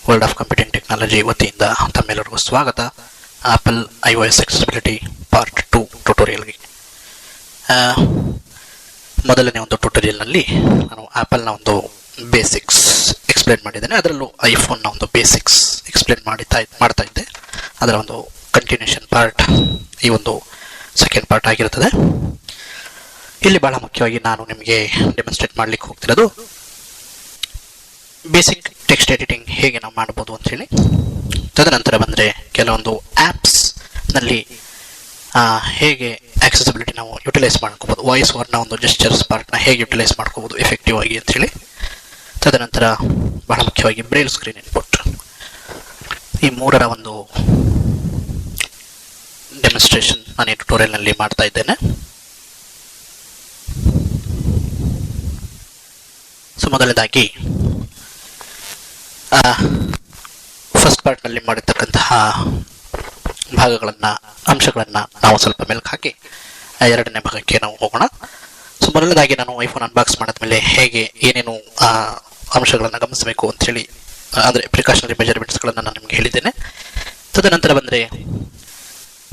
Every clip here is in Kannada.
ವರ್ಲ್ಡ್ ಆಫ್ ಕಂಪ್ಯೂಟಿಂಗ್ ಟೆಕ್ನಾಲಜಿ ವತಿಯಿಂದ ತಮ್ಮೆಲ್ಲರಿಗೂ ಸ್ವಾಗತ. Apple iOS accessibility part 2 ಟ್ಯುಟೋರಿಯಲ್ಗೆ. ಮೊದಲನೇ ಒಂದು ಟ್ಯುಟೋರಿಯಲ್ನಲ್ಲಿ ನಾನು ಆಪಲ್ನ ಒಂದು ಬೇಸಿಕ್ಸ್ ಎಕ್ಸ್ಪ್ಲೇನ್ ಮಾಡಿದ್ದೇನೆ. ಅದರಲ್ಲೂ ಐಫೋನ್ನ ಒಂದು ಬೇಸಿಕ್ಸ್ ಎಕ್ಸ್ಪ್ಲೇನ್ ಮಾಡ್ತಾ ಇದ್ದೆ. ಅದರ ಒಂದು ಕಂಟಿನ್ಯೂಷನ್ ಪಾರ್ಟ್ ಈ ಒಂದು ಸೆಕೆಂಡ್ ಪಾರ್ಟ್ ಆಗಿರುತ್ತದೆ. ಇಲ್ಲಿ ಬಹಳ ಮುಖ್ಯವಾಗಿ ನಾನು ನಿಮಗೆ ಡೆಮಾನ್ಸ್ಟ್ರೇಟ್ ಮಾಡಲಿಕ್ಕೆ ಹೋಗ್ತಿರೋದು ಬೇಸಿಕ್ ಟೆಕ್ಸ್ಟ್ ಎಡಿಟಿಂಗ್ ಹೇಗೆ ನಾವು ಮಾಡ್ಬೋದು ಅಂತ ಹೇಳಿ. ತದನಂತರ ಬಂದರೆ ಕೆಲವೊಂದು ಆ್ಯಪ್ಸ್ ನಲ್ಲಿ ಹೇಗೆ ಆಕ್ಸೆಸಿಬಿಲಿಟಿ ನಾವು ಯುಟಿಲೈಸ್ ಮಾಡ್ಕೋಬೋದು, ವಾಯ್ಸ್ ಓವರ್ನ ಒಂದು ಜೆಸ್ಚರ್ಸ್ ಪಾರ್ಟ್ನ ಹೇಗೆ ಯುಟಿಲೈಸ್ ಮಾಡ್ಕೋಬೋದು ಎಫೆಕ್ಟಿವ್ ಆಗಿ ಅಂತ ಹೇಳಿ. ತದನಂತರ ಬಹಳ ಮುಖ್ಯವಾಗಿ ಬ್ರೈಲ್ ಸ್ಕ್ರೀನ್ ಇನ್ಪುಟ್, ಈ ಮೂರರ ಒಂದು ಡೆಮಾನ್ಸ್ಟ್ರೇಷನ್ ನಾನು ಈ ಟ್ಯುಟೋರಿಯಲ್ನಲ್ಲಿ ಮಾಡ್ತಾ ಇದ್ದೇನೆ. ಸೊ ಮೊದಲನೇದಾಗಿ ಫಸ್ಟ್ ಪಾರ್ಟ್ನಲ್ಲಿ ಮಾಡಿರ್ತಕ್ಕಂತಹ ಅಂಶಗಳನ್ನು ನಾವು ಸ್ವಲ್ಪ ಮೆಲ್ಕು ಹಾಕಿ ಎರಡನೇ ಭಾಗಕ್ಕೆ ನಾವು ಹೋಗೋಣ. ಸೊ ಮೊದಲನೇದಾಗಿ ನಾನು ಐಫೋನ್ ಅನ್ಬಾಕ್ಸ್ ಮಾಡಿದ್ಮೇಲೆ ಹೇಗೆ ಏನೇನು ಅಂಶಗಳನ್ನು ಗಮನಿಸಬೇಕು ಅಂಥೇಳಿ, ಅಂದರೆ ಪ್ರಿಕಾಷನರಿ ಮೆಜರ್ಮೆಂಟ್ಸ್ಗಳನ್ನು ನಾನು ನಿಮಗೆ ಹೇಳಿದ್ದೇನೆ. ತದನಂತರ ಬಂದರೆ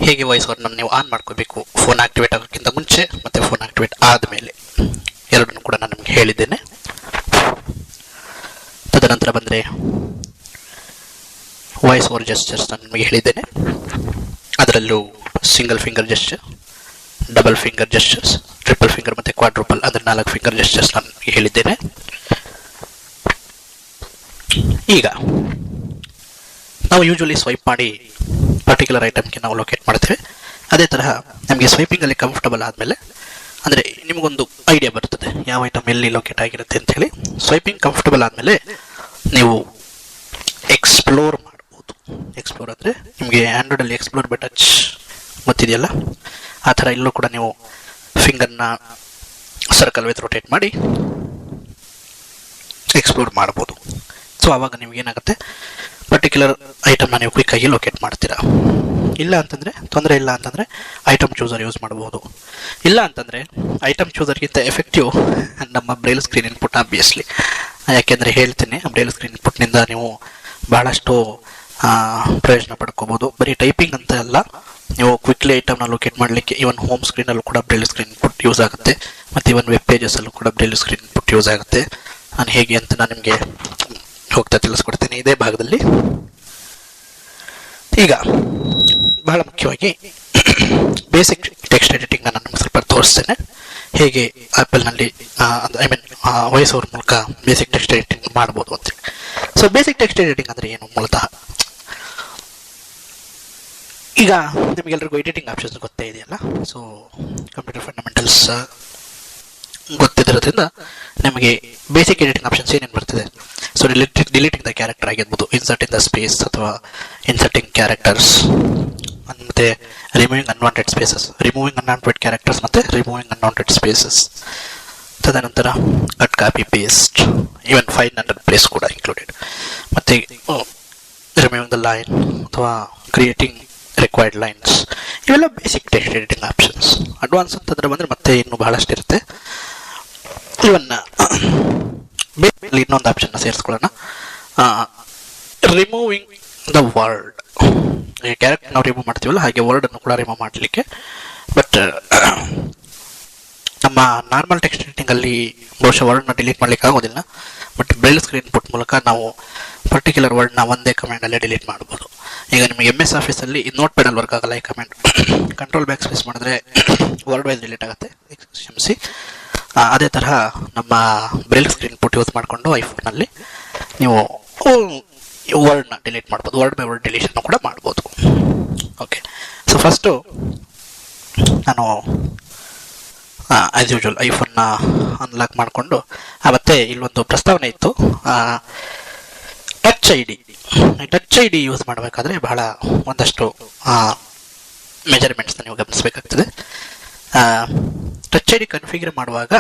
ಹೇಗೆ ವಾಯ್ಸ್ ಓವರ್ನ ನೀವು ಆನ್ ಮಾಡ್ಕೋಬೇಕು ಫೋನ್ ಆಕ್ಟಿವೇಟ್ ಆಗೋಕ್ಕಿಂತ ಮುಂಚೆ ಮತ್ತು ಫೋನ್ ಆಕ್ಟಿವೇಟ್ ಆದಮೇಲೆ, ಎರಡನ್ನೂ ಕೂಡ ನಾನು ನಿಮಗೆ ಹೇಳಿದ್ದೇನೆ. ತದನಂತರ ಬಂದರೆ ವಾಯ್ಸ್ ಓವರ್ ಜೆಸ್ಚರ್ಸ್ ನಾನು ನಿಮಗೆ ಹೇಳಿದ್ದೇನೆ. ಅದರಲ್ಲೂ single finger gesture, double finger gestures, triple finger ಮತ್ತು ಕ್ವಾಡ್ರೂಪಲ್, ಅಂದರೆ 4 ಫಿಂಗರ್ ಜೆಸ್ಚರ್ಸ್ ನಾನು ನಿಮಗೆ ಹೇಳಿದ್ದೇನೆ. ಈಗ ನಾವು ಯೂಶುವಲಿ ಸ್ವೈಪ್ ಮಾಡಿ ಪರ್ಟಿಕ್ಯುಲರ್ ಐಟಮ್ಗೆ ನಾವು ಲೊಕೇಟ್ ಮಾಡ್ತೇವೆ. ಅದೇ ತರಹ ನಮಗೆ ಸ್ವೈಪಿಂಗಲ್ಲಿ ಕಂಫರ್ಟಬಲ್ ಆದಮೇಲೆ, ಅಂದರೆ ನಿಮಗೊಂದು ಐಡಿಯಾ ಬರ್ತದೆ ಯಾವ ಐಟಮ್ ಎಲ್ಲಿ ಲೊಕೇಟ್ ಆಗಿರುತ್ತೆ ಅಂತ ಹೇಳಿ. ಸ್ವೈಪಿಂಗ್ ಕಂಫರ್ಟಬಲ್ ಆದಮೇಲೆ ನೀವು ಎಕ್ಸ್ಪ್ಲೋರ್ ಮಾಡ್ಬೋದು. ಎಕ್ಸ್ಪ್ಲೋರ್ ಅಂದರೆ ನಿಮಗೆ ಆ್ಯಂಡ್ರಾಯ್ಡಲ್ಲಿ ಎಕ್ಸ್ಪ್ಲೋರ್ ಬೈ ಟಚ್ ಗೊತ್ತಿದೆಯಲ್ಲ, ಆ ಥರ ಇಲ್ಲೂ ಕೂಡ ನೀವು ಫಿಂಗರ್ನ ಸರ್ಕಲ್ ವಿತ್ ರೊಟೇಟ್ ಮಾಡಿ ಎಕ್ಸ್ಪ್ಲೋರ್ ಮಾಡ್ಬೋದು. ಸೊ ಆವಾಗ ನಿಮಗೇನಾಗುತ್ತೆ, ಪರ್ಟಿಕ್ಯುಲರ್ ಐಟಮ್ನ ನೀವು ಕ್ವಿಕ್ಕಾಗಿ ಲೊಕೇಟ್ ಮಾಡ್ತೀರಾ. ಇಲ್ಲ ಅಂತಂದರೆ ತೊಂದರೆ ಇಲ್ಲ ಅಂತಂದರೆ ಐಟಮ್ ಚೂಸರ್ ಯೂಸ್ ಮಾಡ್ಬೋದು. ಇಲ್ಲ ಅಂತಂದರೆ ಐಟಮ್ ಚೂಸರ್ಗಿಂತ ಎಫೆಕ್ಟಿವ್ ನಮ್ಮ ಬ್ರೈಲ್ ಸ್ಕ್ರೀನ್ ಇನ್ಪುಟ್ ಆಬ್ವಿಯಸ್ಲಿ. ಯಾಕೆಂದರೆ ಹೇಳ್ತೀನಿ, ಬ್ರೈಲ್ ಸ್ಕ್ರೀನ್ ಇನ್ಪುಟ್ನಿಂದ ನೀವು ಬಹಳಷ್ಟು ಪ್ರಯೋಜನ ಪಡ್ಕೋಬೋದು. ಬರೀ ಟೈಪಿಂಗ್ ಅಂತ ಅಲ್ಲ, ನೀವು ಕ್ವಿಕ್ಲಿ ಐಟಮ್ನ ಲೊಕೇಟ್ ಮಾಡಲಿಕ್ಕೆ ಇವನ್ ಹೋಮ್ ಸ್ಕ್ರೀನಲ್ಲೂ ಕೂಡ ಬ್ರೈಲ್ ಸ್ಕ್ರೀನ್ ಇನ್ಪುಟ್ ಯೂಸ್ ಆಗುತ್ತೆ, ಮತ್ತು ಇವನ್ ವೆಬ್ ಪೇಜಸಲ್ಲೂ ಕೂಡ ಬ್ರೈಲ್ ಸ್ಕ್ರೀನ್ ಇನ್ಪುಟ್ ಯೂಸ್ ಆಗುತ್ತೆ. ನಾನು ಹೇಗೆ ಅಂತ ನಾನು ನಿಮಗೆ ಹೋಗ್ತಾ ತಿಳಿಸ್ಕೊಡ್ತೀನಿ ಇದೇ ಭಾಗದಲ್ಲಿ. ಈಗ ಬಹಳ ಮುಖ್ಯವಾಗಿ ಬೇಸಿಕ್ ಟೆಕ್ಸ್ಟ್ ಎಡಿಟಿಂಗ್ ನಾನು ನಿಮ್ಗೆ ಸ್ವಲ್ಪ ತೋರಿಸ್ತೇನೆ, ಹೇಗೆ ಆ್ಯಪಲ್ನಲ್ಲಿ ವಾಯ್ಸ್ ಓವರ್ ಮೂಲಕ ಬೇಸಿಕ್ ಟೆಕ್ಸ್ಟ್ ಎಡಿಟಿಂಗ್ ಮಾಡ್ಬೋದು ಅಂತೇಳಿ. ಸೊ ಬೇಸಿಕ್ ಟೆಕ್ಸ್ಟ್ ಎಡಿಟಿಂಗ್ ಅಂದರೆ ಏನು ಮೂಲತಃ? ಈಗ ನಿಮಗೆಲ್ಲರಿಗೂ ಎಡಿಟಿಂಗ್ ಆಪ್ಷನ್ಸ್ ಗೊತ್ತೇ ಇದೆಯಲ್ಲ. ಸೊ ಕಂಪ್ಯೂಟರ್ ಫಂಡಮೆಂಟಲ್ಸ್ ಗೊತ್ತಿರೋದ್ರಿಂದ ನಿಮಗೆ ಬೇಸಿಕ್ ಎಡಿಟಿಂಗ್ ಆಪ್ಷನ್ಸ್ ಏನೇನು ಬರ್ತದೆ. ಸೊ ಡಿಲೀಟಿಂಗ್ ದ ಕ್ಯಾರೆಕ್ಟರ್ ಆಗಿರ್ಬೋದು, ಇನ್ಸರ್ಟಿಂಗ್ ದ ಸ್ಪೇಸ್ ಅಥವಾ ಇನ್ಸರ್ಟಿಂಗ್ ಕ್ಯಾರೆಕ್ಟರ್ಸ್, ಮತ್ತು removing unwanted spaces, removing unwanted characters ಮತ್ತು ರಿಮೂವಿಂಗ್ ಅನ್ವಾಂಟೆಡ್ ಸ್ಪೇಸಸ್. ತದನಂತರ cut, copy, paste, even 500 place ಕೂಡ ಇನ್ಕ್ಲೂಡೆಡ್. ಮತ್ತು ರಿಮೂವಿಂಗ್ ದ ಲೈನ್ ಅಥವಾ ಕ್ರಿಯೇಟಿಂಗ್ ರಿಕ್ವೈರ್ಡ್ ಲೈನ್ಸ್, ಇವೆಲ್ಲ basic text editing options. Advance ಅಂತಂದರೆ ಬಂದರೆ ಮತ್ತೆ ಇನ್ನೂ ಬಹಳಷ್ಟು ಇರುತ್ತೆ. ಇವನ್ನ ಬೇಸಿಕಲಿ ಇನ್ನೊಂದು ಆಪ್ಷನ್ನ ಸೇರಿಸ್ಕೊಳ್ಳೋಣ, ರಿಮೂವಿಂಗ್ ದ ವರ್ಡ್. ಕ್ಯಾರೆಕ್ಟರ್ ನಾವು ರಿಮೂವ್ ಮಾಡ್ತೀವಲ್ಲ, ಹಾಗೆ ವರ್ಡನ್ನು ಕೂಡ ರಿಮೂವ್ ಮಾಡಲಿಕ್ಕೆ. ಬಟ್ ನಮ್ಮ ನಾರ್ಮಲ್ ಟೆಕ್ಸ್ಟ್ ಎಡಿಟಿಂಗಲ್ಲಿ ಬಹುಶಃ ವರ್ಡ್ನ ಡಿಲೀಟ್ ಮಾಡಲಿಕ್ಕೆ ಆಗೋದಿಲ್ಲ. ಬಟ್ ಬ್ರೈಲ್ ಸ್ಕ್ರೀನ್ ಇನ್ಪುಟ್ ಮೂಲಕ ನಾವು ಪರ್ಟಿಕ್ಯುಲರ್ ವರ್ಡ್ನ ಒಂದೇ ಕಮಾಂಡಲ್ಲೇ ಡಿಲೀಟ್ ಮಾಡ್ಬೋದು. ಈಗ ನಿಮಗೆ MS ಆಫೀಸಲ್ಲಿ ನೋಟ್ ಪ್ಯಾಡಲ್ಲಿ ವರ್ಕ್ ಆಗಲ್ಲ ಈ ಕಮಾಂಡ್. ಕಂಟ್ರೋಲ್ ಬ್ಯಾಕ್ ಸ್ಪೇಸ್ ಮಾಡಿದ್ರೆ ವರ್ಡ್ ವೈಸ್ ಡಿಲೀಟ್ ಆಗುತ್ತೆ, ಕ್ಷಮಿಸಿ. ಅದೇ ತರಹ ನಮ್ಮ ಬ್ರೈಲ್ ಸ್ಕ್ರೀನ್ ಇನ್ಪುಟ್ ಯೂಸ್ ಮಾಡಿಕೊಂಡು ಐಫೋನಲ್ಲಿ ನೀವು ವರ್ಡ್ನ ಡಿಲೀಟ್ ಮಾಡ್ಬೋದು, ವರ್ಡ್ ಬೈ ವರ್ಡ್ ಡಿಲೀಷನ್ ಕೂಡ ಮಾಡ್ಬೋದು. ಓಕೆ, ಸೊ ಫಸ್ಟು ನಾನು ಆ್ಯಸ್ ಯೂಶುವಲ್ ಐಫೋನ್ನ ಅನ್ಲಾಕ್ ಮಾಡಿಕೊಂಡು, ಮತ್ತು ಇಲ್ಲೊಂದು ಪ್ರಸ್ತಾವನೆ ಇತ್ತು, ಟಚ್ ಐ ಡಿ ಯೂಸ್ ಮಾಡಬೇಕಾದ್ರೆ ಬಹಳ ಒಂದಷ್ಟು ಮೆಜರ್ಮೆಂಟ್ಸ್ನ ನೀವು ಗಮನಿಸಬೇಕಾಗ್ತದೆ. ಟಚ್ ಐ ಡಿ ಕನ್ಫಿಗರ್ ಮಾಡುವಾಗ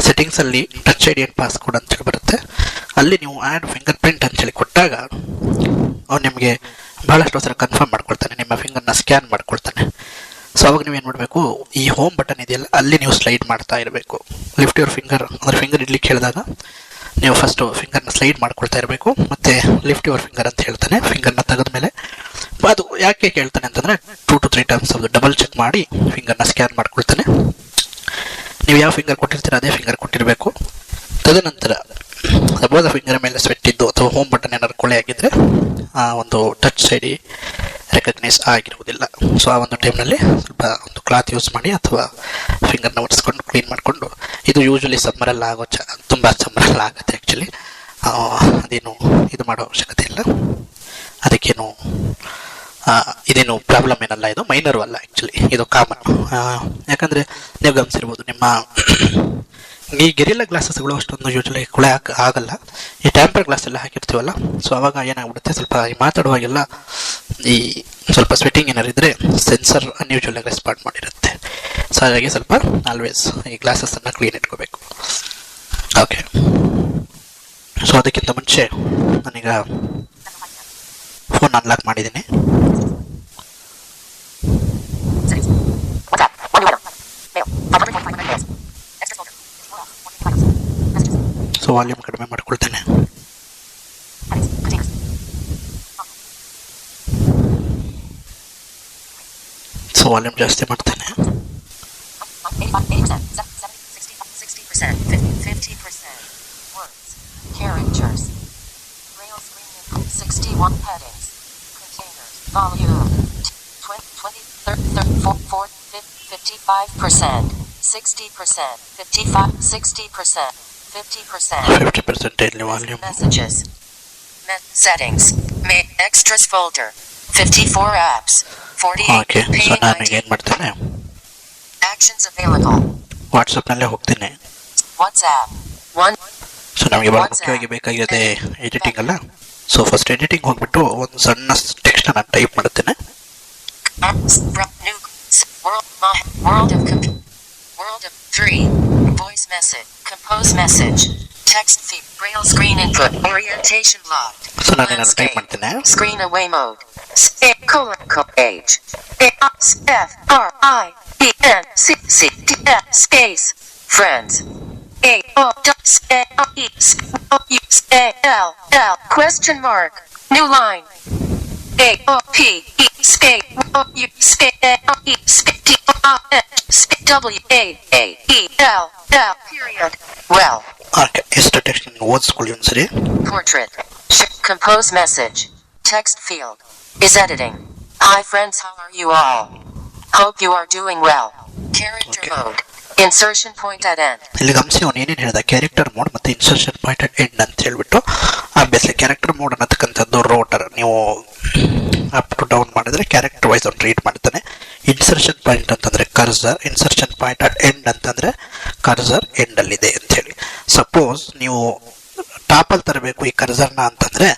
ಸೆಟ್ಟಿಂಗ್ಸಲ್ಲಿ touch I D and passcode ಅಂತೇಳಿ ಬರುತ್ತೆ. ಅಲ್ಲಿ ನೀವು ಆ್ಯಡ್ ಫಿಂಗರ್ ಪ್ರಿಂಟ್ ಅಂತೇಳಿ ಕೊಟ್ಟಾಗ ಅವ್ನು ನಿಮಗೆ ಬಹಳಷ್ಟು ಸಲ ಕನ್ಫರ್ಮ್ ಮಾಡ್ಕೊಳ್ತಾನೆ, ನಿಮ್ಮ ಫಿಂಗರ್ನ ಸ್ಕ್ಯಾನ್ ಮಾಡ್ಕೊಳ್ತಾನೆ. ಸೊ ಅವಾಗ ನೀವೇನು ಮಾಡಬೇಕು, ಈ ಹೋಮ್ ಬಟನ್ ಇದೆಯಲ್ಲ ಅಲ್ಲಿ ನೀವು ಸ್ಲೈಡ್ ಮಾಡ್ತಾ ಇರಬೇಕು. ಲಿಫ್ಟ್ ಯುವರ್ ಫಿಂಗರ್, ಅಂದರೆ ಫಿಂಗರ್ ಇಡ್ಲಿಕ್ಕೆ ಹೇಳಿದಾಗ ನೀವು ಫಸ್ಟು ಫಿಂಗರ್ನ ಸ್ಲೈಡ್ ಮಾಡ್ಕೊಳ್ತಾ ಇರಬೇಕು. ಮತ್ತು ಲಿಫ್ಟ್ ಯುವರ್ ಫಿಂಗರ್ ಅಂತ ಹೇಳ್ತಾನೆ. ಫಿಂಗರ್ನ ತೆಗೆದ ಮೇಲೆ ಅದು ಯಾಕೆ ಕೇಳ್ತಾನೆ ಅಂತಂದರೆ 2 to 3 ಟೈಮ್ಸ್ ಅದು ಡಬಲ್ ಚೆಕ್ ಮಾಡಿ ಫಿಂಗರ್ನ ಸ್ಕ್ಯಾನ್ ಮಾಡ್ಕೊಳ್ತಾನೆ. ನೀವು ಯಾವ ಫಿಂಗರ್ ಕೊಟ್ಟಿರ್ತೀರ ಅದೇ ಫಿಂಗರ್ ಕೊಟ್ಟಿರಬೇಕು. ತದನಂತರ ಸಪೋಸ್ ಫಿಂಗರ್ ಮೇಲೆ ಸ್ವೆಟ್ ಇದ್ದು ಅಥವಾ ಹೋಮ್ ಬಟನ್ ಏನಾದ್ರು ಕೊಳೆ ಆಗಿದ್ದರೆ ಆ ಒಂದು ಟಚ್ ಸೈಡಿ ರೆಕಗ್ನೈಸ್ ಆಗಿರುವುದಿಲ್ಲ. ಸೊ ಆ ಒಂದು ಟೈಮ್ನಲ್ಲಿ ಸ್ವಲ್ಪ ಒಂದು ಕ್ಲಾತ್ ಯೂಸ್ ಮಾಡಿ ಅಥವಾ ಫಿಂಗರ್ನ ಒರೆಸ್ಕೊಂಡು ಕ್ಲೀನ್ ಮಾಡಿಕೊಂಡು, ಇದು ಯೂಶ್ವಲಿ ಸಮ್ಮರಲ್ಲಿ ಆಗೋ ತುಂಬ ಸಮ್ಮರಲ್ಲಿ ಆಗುತ್ತೆ ಆ್ಯಕ್ಚುಲಿ. ಅದೇನು ಇದು ಮಾಡೋ ಅವಶ್ಯಕತೆ ಇಲ್ಲ, ಅದಕ್ಕೇನು ಇದೇನು ಪ್ರಾಬ್ಲಮ್ ಏನಲ್ಲ, ಇದು ಮೈನರು ಅಲ್ಲ ಆ್ಯಕ್ಚುಲಿ, ಇದು ಕಾಮನ್. ಯಾಕಂದರೆ ನೀವು ಗಮನಿಸಿರ್ಬೋದು ನಿಮ್ಮ ಈ ಗೆರಿಲ್ಲ ಗ್ಲಾಸಸ್ಗಳು ಅಷ್ಟೊಂದು ಯೂಶ್ವಲಿ ಕೊಳೆ ಆಗಲ್ಲ. ಈ ಟ್ಯಾಂಪರ್ ಗ್ಲಾಸ್ ಎಲ್ಲ ಹಾಕಿರ್ತೀವಲ್ಲ, ಸೊ ಅವಾಗ ಏನಾಗ್ಬಿಡುತ್ತೆ, ಸ್ವಲ್ಪ ಮಾತಾಡುವಾಗೆಲ್ಲ ಈ ಸ್ವಲ್ಪ ಸ್ವೆಟ್ಟಿಂಗ್ ಏನಾರು ಇದ್ದರೆ ಸೆನ್ಸರ್ ಅನ್ಯೂಶ್ವಲಾಗಿ ರೆಸ್ಪಾಂಡ್ ಮಾಡಿರುತ್ತೆ. ಸೊ ಹಾಗಾಗಿ ಸ್ವಲ್ಪ ಆಲ್ವೇಸ್ ಈ ಗ್ಲಾಸಸ್ಸನ್ನು ಕ್ಲೀನ್ ಇಟ್ಕೋಬೇಕು. ಓಕೆ, ಸೊ ಅದಕ್ಕಿಂತ ಮುಂಚೆ ನಾನೀಗ ಫೋನ್ ಅನ್ಲಾಕ್ ಮಾಡಿದ್ದೀನಿ. ಸೊ ವಾಲ್ಯೂಮ್ ಕಡಿಮೆ ಮಾಡ್ಕೊಳ್ತೇನೆ. ಸೊ ವಾಲ್ಯೂಮ್ ಜಾಸ್ತಿ ಮಾಡ್ತೇನೆ. Volume 55%, 60%, 55, 60%, 50% ಇಲ್ಲಿ volume. messages, settings, extras folder, 54 apps, 48 okay, so ನಾನೀಗ ಏನು ಮಾಡ್ತೇನೆ, actions available, ವಾಟ್ಸಪ್ನಲ್ಲೇ ಹೋಗ್ತೀನಿ. WhatsApp, 1, ಸೊ ನಮಗೆ ಭಾಳ ಮುಖ್ಯವಾಗಿ ಬೇಕಾಗಿರೋದೇ ಎಡಿಟಿಂಗ್ ಅಲ್ಲ. ಸೊ ಫಸ್ಟ್ ಎಡಿಟಿಂಗ್ ಹೋಗ್ಬಿಟ್ಟು ಒಂದು ಸಣ್ಣ ಟೆಕ್ಸ್ಟ್ ನಾನು ಟೈಪ್ ಮಾಡುತ್ತೇನೆ. World of 3, voice message, compose message, text feed, braille screen input, orientation locked, so ನಾನೇನಾದ್ರು ಟೈಪ್ ಮಾಡ್ತೇನೆ. screen away mode, age, space, friends, question mark, new line, period, well, okay, ಎಷ್ಟು ಟೆಕ್ಸ್ಟ್ ನೀವು ಓದಿಸ್ಕೊಳ್ಳಿ ಒಂದ್ಸರಿ. portrait, compose message, text field, is editing. Hi friends, how are you all? Hope you are doing well. Character mode, insertion point at end. ಇಲ್ಲಿ ಗಮನಿಸಿ, ಅವನು ಏನೇನು ಹೇಳಿದ, ಕ್ಯಾರೆಕ್ಟರ್ ಮೋಡ್ ಮತ್ತು ಇನ್ಸರ್ಷನ್ ಪಾಯಿಂಟ್ ಅಟ್ ಎಂಡ್ ಅಂತ ಹೇಳ್ಬಿಟ್ಟು. ಆಬ್ವಿಯಸ್ಲಿ ಕ್ಯಾರೆಕ್ಟರ್ ಮೋಡ್ ಅನ್ನತಕ್ಕಂಥದ್ದು ರೋಟರ್, ನೀವು ಅಪ್ ಟು ಡೌನ್ ಮಾಡಿದ್ರೆ ಕ್ಯಾರೆಕ್ಟರ್ ವೈಸ್ ಅವ್ನು ರೀಡ್ ಮಾಡ್ತಾನೆ. ಇನ್ಸರ್ಷನ್ ಪಾಯಿಂಟ್ ಅಂತಂದರೆ cursor, insertion point at end ಅಂತಂದರೆ ಕರ್ಸರ್ ಎಂಡಲ್ಲಿದೆ ಅಂತ ಹೇಳಿ. ಸಪೋಸ್ ನೀವು ಟಾಪಲ್ಲಿ ತರಬೇಕು ಈ ಕರ್ಸರ್ನ ಅಂತಂದರೆ,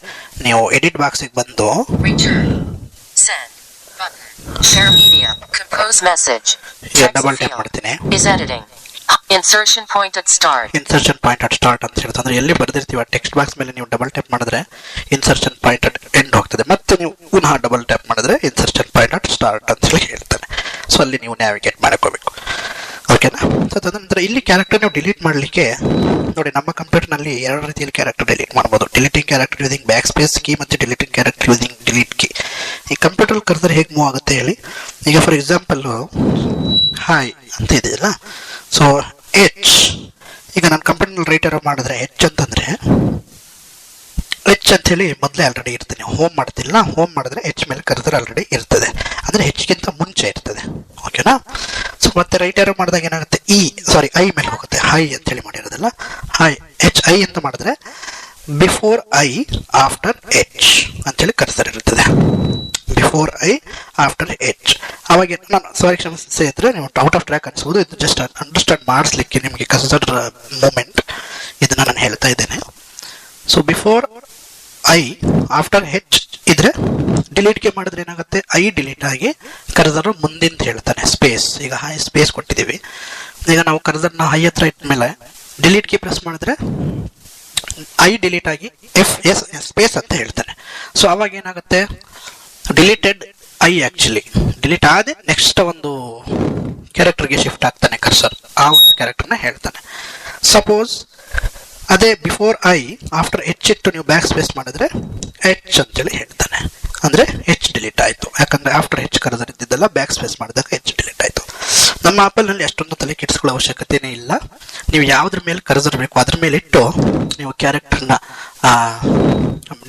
ನೀವು ಎಡಿಟ್ ಬಾಕ್ಸಿಗೆ ಬಂದು Return, send, button, share media, compose message, ಈಗ text ಡಬಲ್ ಟ್ಯಾಪ್ field, ಮಾಡ್ತೀನಿ. is editing. Insertion point at start. Insertion point at start ಅಂತ ಹೇಳ್ತಾರೆ. ಅಂದರೆ ಎಲ್ಲಿ ಬರ್ದಿರ್ತೀವಿ ಆ ಟೆಕ್ಸ್ಟ್ ಬಾಕ್ಸ್ ಮೇಲೆ ನೀವು ಡಬಲ್ ಟ್ಯಾಪ್ ಮಾಡಿದ್ರೆ ಇನ್ಸರ್ಷನ್ ಪಾಯಿಂಟ್ ಅಟ್ ಎಂಡ್ ಹೋಗ್ತದೆ. ಮತ್ತೆ ನೀವು ಪುನಃ ಡಬಲ್ ಟ್ಯಾಪ್ ಮಾಡಿದ್ರೆ ಇನ್ಸರ್ಷನ್ ಪಾಯಿಂಟ್ ಅಟ್ ಸ್ಟಾರ್ಟ್ ಅಂತ ಹೇಳಿ ಹೇಳ್ತಾನೆ. ಸೊ ಅಲ್ಲಿ ನೀವು ನ್ಯಾವಿಗೇಟ್ ಮಾಡ್ಕೋಬೇಕು. ಓಕೆನಾ? ಸೊ ತದನಂತರ ಇಲ್ಲಿ ಕ್ಯಾರೆಕ್ಟರ್ ನೀವು ಡಿಲೀಟ್ ಮಾಡಲಿಕ್ಕೆ ನೋಡಿ, ನಮ್ಮ ಕಂಪ್ಯೂಟರ್ನಲ್ಲಿ ಎರಡು ರೀತಿಯಲ್ಲಿ ಕ್ಯಾರೆಕ್ಟರ್ ಡಿಲೀಟ್ ಮಾಡ್ಬೋದು. Deleting character using back space key ಮತ್ತು deleting character using delete key. ಈ ಕಂಪ್ಯೂಟರ್ ಕರೆದ್ರೆ ಹೇಗೆ ಮೂವ್ ಆಗುತ್ತೆ ಹೇಳಿ. ಈಗ ಫಾರ್ ಎಕ್ಸಾಂಪಲ್ಲು ಹಾಯ್ ಅಂತ ಇದೆಯಲ್ಲ, ಸೊ ಎಚ್, ಈಗ ನಾನು ಕಂಪ್ಯೂಟರ್ನಲ್ಲಿ ರೈಟರ್ ಮಾಡಿದ್ರೆ ಎಚ್ ಅಂತಂದರೆ ಎಚ್ ಅಂಥೇಳಿ ಮೊದಲೇ ಆಲ್ರೆಡಿ ಇರ್ತೀನಿ. ಹೋಮ್ ಮಾಡ್ತಿಲ್ಲ, ಹೋಮ್ ಮಾಡಿದ್ರೆ ಎಚ್ ಮೇಲೆ ಕರೆದ್ರೆ ಆಲ್ರೆಡಿ ಇರ್ತದೆ, ಅಂದರೆ ಹೆಚ್ಚಿಗಿಂತ ಮುಂಚೆ ಇರ್ತದೆ. ಓಕೆನಾ? ಸೊ ಮತ್ತೆ ರೈಟರ್ ಮಾಡಿದಾಗ ಏನಾಗುತ್ತೆ, ಐ ಮೇಲೆ ಹೋಗುತ್ತೆ. ಹೈ ಅಂತೇಳಿ ಮಾಡಿರೋದಲ್ಲ, ಹೈ ಎಚ್ ಐ ಅಂತ ಮಾಡಿದ್ರೆ ಬಿಫೋರ್ ಐ ಆಫ್ಟರ್ ಎಚ್ ಅಂತೇಳಿ ಕರ್ಸರ್ ಇರ್ತದೆ. Before I after H. ಅವಾಗ ನಾನು ಸಾರಿ ಕ್ಷಮಿಸಿ ಇದ್ರೆ ನೀವು ಔಟ್ ಆಫ್ ಟ್ರ್ಯಾಕ್ ಅನ್ಸ್ಬೋದು. ಇದು ಜಸ್ಟ್ ಅಂಡರ್ಸ್ಟ್ಯಾಂಡ್ ಮಾಡಿಸ್ಲಿಕ್ಕೆ ನಿಮಗೆ ಕರ್ಸರ್ ಮೂಮೆಂಟ್ ಇದನ್ನು ನಾನು ಹೇಳ್ತಾ ಇದ್ದೇನೆ. ಸೊ ಬಿಫೋರ್ ಐ ಆಫ್ಟರ್ ಹೆಚ್ ಇದ್ರೆ ಡಿಲೀಟ್ಗೆ ಮಾಡಿದ್ರೆ ಏನಾಗುತ್ತೆ, ಐ ಡಿಲೀಟ್ ಆಗಿ ಕರ್ಸರ್ ಮುಂದಿಂತ ಹೇಳ್ತಾನೆ ಸ್ಪೇಸ್. ಈಗ ಹೈ ಸ್ಪೇಸ್ ಕೊಟ್ಟಿದ್ದೀವಿ. ಈಗ ನಾವು ಕರ್ಸರ್ನ ಹೈ ಹತ್ರ ಇಟ್ಟ ಮೇಲೆ ಡಿಲೀಟ್ ಕೀ ಪ್ರೆಸ್ ಮಾಡಿದ್ರೆ ಐ ಡಿಲೀಟ್ ಆಗಿ ಎಸ್ ಸ್ಪೇಸ್ ಅಂತ ಹೇಳ್ತಾನೆ. ಸೊ ಅವಾಗ ಏನಾಗುತ್ತೆ, ಡಿಲೀಟೆಡ್ ಐ ಆ್ಯಕ್ಚುಲಿ ಡಿಲೀಟ್ ಆದ ನೆಕ್ಸ್ಟ್ ಒಂದು ಕ್ಯಾರೆಕ್ಟರ್ಗೆ ಶಿಫ್ಟ್ ಆಗ್ತಾನೆ ಕರ್ಸರ್. ಆ ಒಂದು ಕ್ಯಾರೆಕ್ಟರ್ನ ಹೇಳ್ತಾನೆ. ಸಪೋಸ್ ಅದೇ ಬಿಫೋರ್ ಐ ಆಫ್ಟರ್ ಎಚ್ ಇಟ್ಟು ನೀವು ಬ್ಯಾಕ್ ಸ್ಪೇಸ್ ಮಾಡಿದ್ರೆ ಎಚ್ ಅಂತೇಳಿ ಹೇಳ್ತಾನೆ, ಅಂದರೆ ಎಚ್ ಡಿಲೀಟ್ ಆಯಿತು. ಯಾಕಂದರೆ ಆಫ್ಟರ್ ಎಚ್ ಕರ್ಸರ್ ಇದ್ದಿದ್ದೆಲ್ಲ ಬ್ಯಾಕ್ ಸ್ಪೇಸ್ ಮಾಡಿದಾಗ ಎಚ್ ಡಿಲೀಟ್ ಆಯಿತು. ನಮ್ಮ ಆಪಲ್ನಲ್ಲಿ ಅಷ್ಟೊಂದು ತಲೆ ಕೆಡಿಸ್ಕೊಳ್ಳೋ ಅವಶ್ಯಕತೆಯೇ ಇಲ್ಲ. ನೀವು ಯಾವುದ್ರ ಮೇಲೆ ಕರ್ಸರ್ ಬೇಕು ಅದ್ರ ಮೇಲೆ ಇಟ್ಟು ನೀವು ಕ್ಯಾರೆಕ್ಟರ್ನ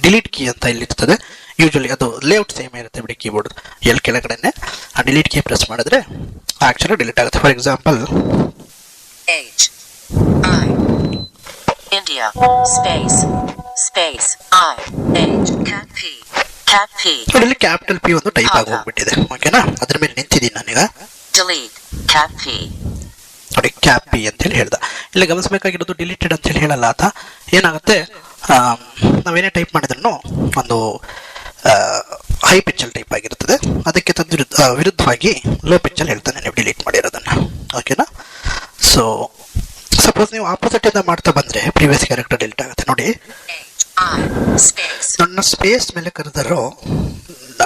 ಡಿಲೀಟ್ ಕೀ ಅಂತ ಇಲ್ಲಿರ್ತದೆ. ಯೂಶಲಿ ಅದು ಲೇಔಟ್ ಸೇಮ್ ಇರುತ್ತೆ ಬಿಡಿ, ಕೀಬೋರ್ಡ್ ಎಲ್ಲಿ ಕೆಳಗಡೆನೆ ಆ ಡಿಲೀಟ್ ಕೀ ಪ್ರೆಸ್ ಮಾಡಿದ್ರೆ ಆಕ್ಚುಲಿ ಡಿಲೀಟ್ ಆಗುತ್ತೆ. For example H I India space I H cat P ಇಲ್ಲಿ ಕ್ಯಾಪಿಟಲ್ ಪಿ ಒಂದು ಟೈಪ್ ಆಗಿ ಹೋಗ್ಬಿಟ್ಟಿದೆ. ಓಕೆನಾ, ಅದ್ರ ಮೇಲೆ ನಿಂತಿದ್ದೀನಿ ನಾನೀಗ. delete cat P ನೋಡಿ ಕ್ಯಾಪ್ ಪಿ ಅಂತ ಹೇಳಿ ಹೇಳ್ದ. ಇಲ್ಲಿ ಗಮನಿಸಬೇಕಾಗಿರೋದು ಡಿಲೀಟೆಡ್ ಅಂತ ಹೇಳಿ ಹೇಳಲ್ಲ ಆತ. ಏನಾಗುತ್ತೆ, ನಾವೇನೇ ಟೈಪ್ ಮಾಡಿದ್ರು ಒಂದು ಹೈ ಪಿಚ್ಚಲ್ಲಿ ಟೈಪ್ ಆಗಿರ್ತದೆ, ಅದಕ್ಕೆ ವಿರುದ್ಧವಾಗಿ ಲೋ ಪಿಚ್ಚಲ್ಲಿ ಹೇಳ್ತಾನೆ ನೀವು ಡಿಲೀಟ್ ಮಾಡಿರೋದನ್ನ. ಓಕೆನಾ, ಸೊ ಸಪೋಸ್ ನೀವು ಆಪೋಸಿಟ್ ಇಂದ ಮಾಡ್ತಾ ಬಂದ್ರೆ ಪ್ರೀವಿಯಸ್ ಕ್ಯಾರೆಕ್ಟರ್ ಡಿಲೀಟ್ ಆಗುತ್ತೆ. ನೋಡಿ ನನ್ನ ಸ್ಪೇಸ್ ಮೇಲೆ ಕರೆದರೂ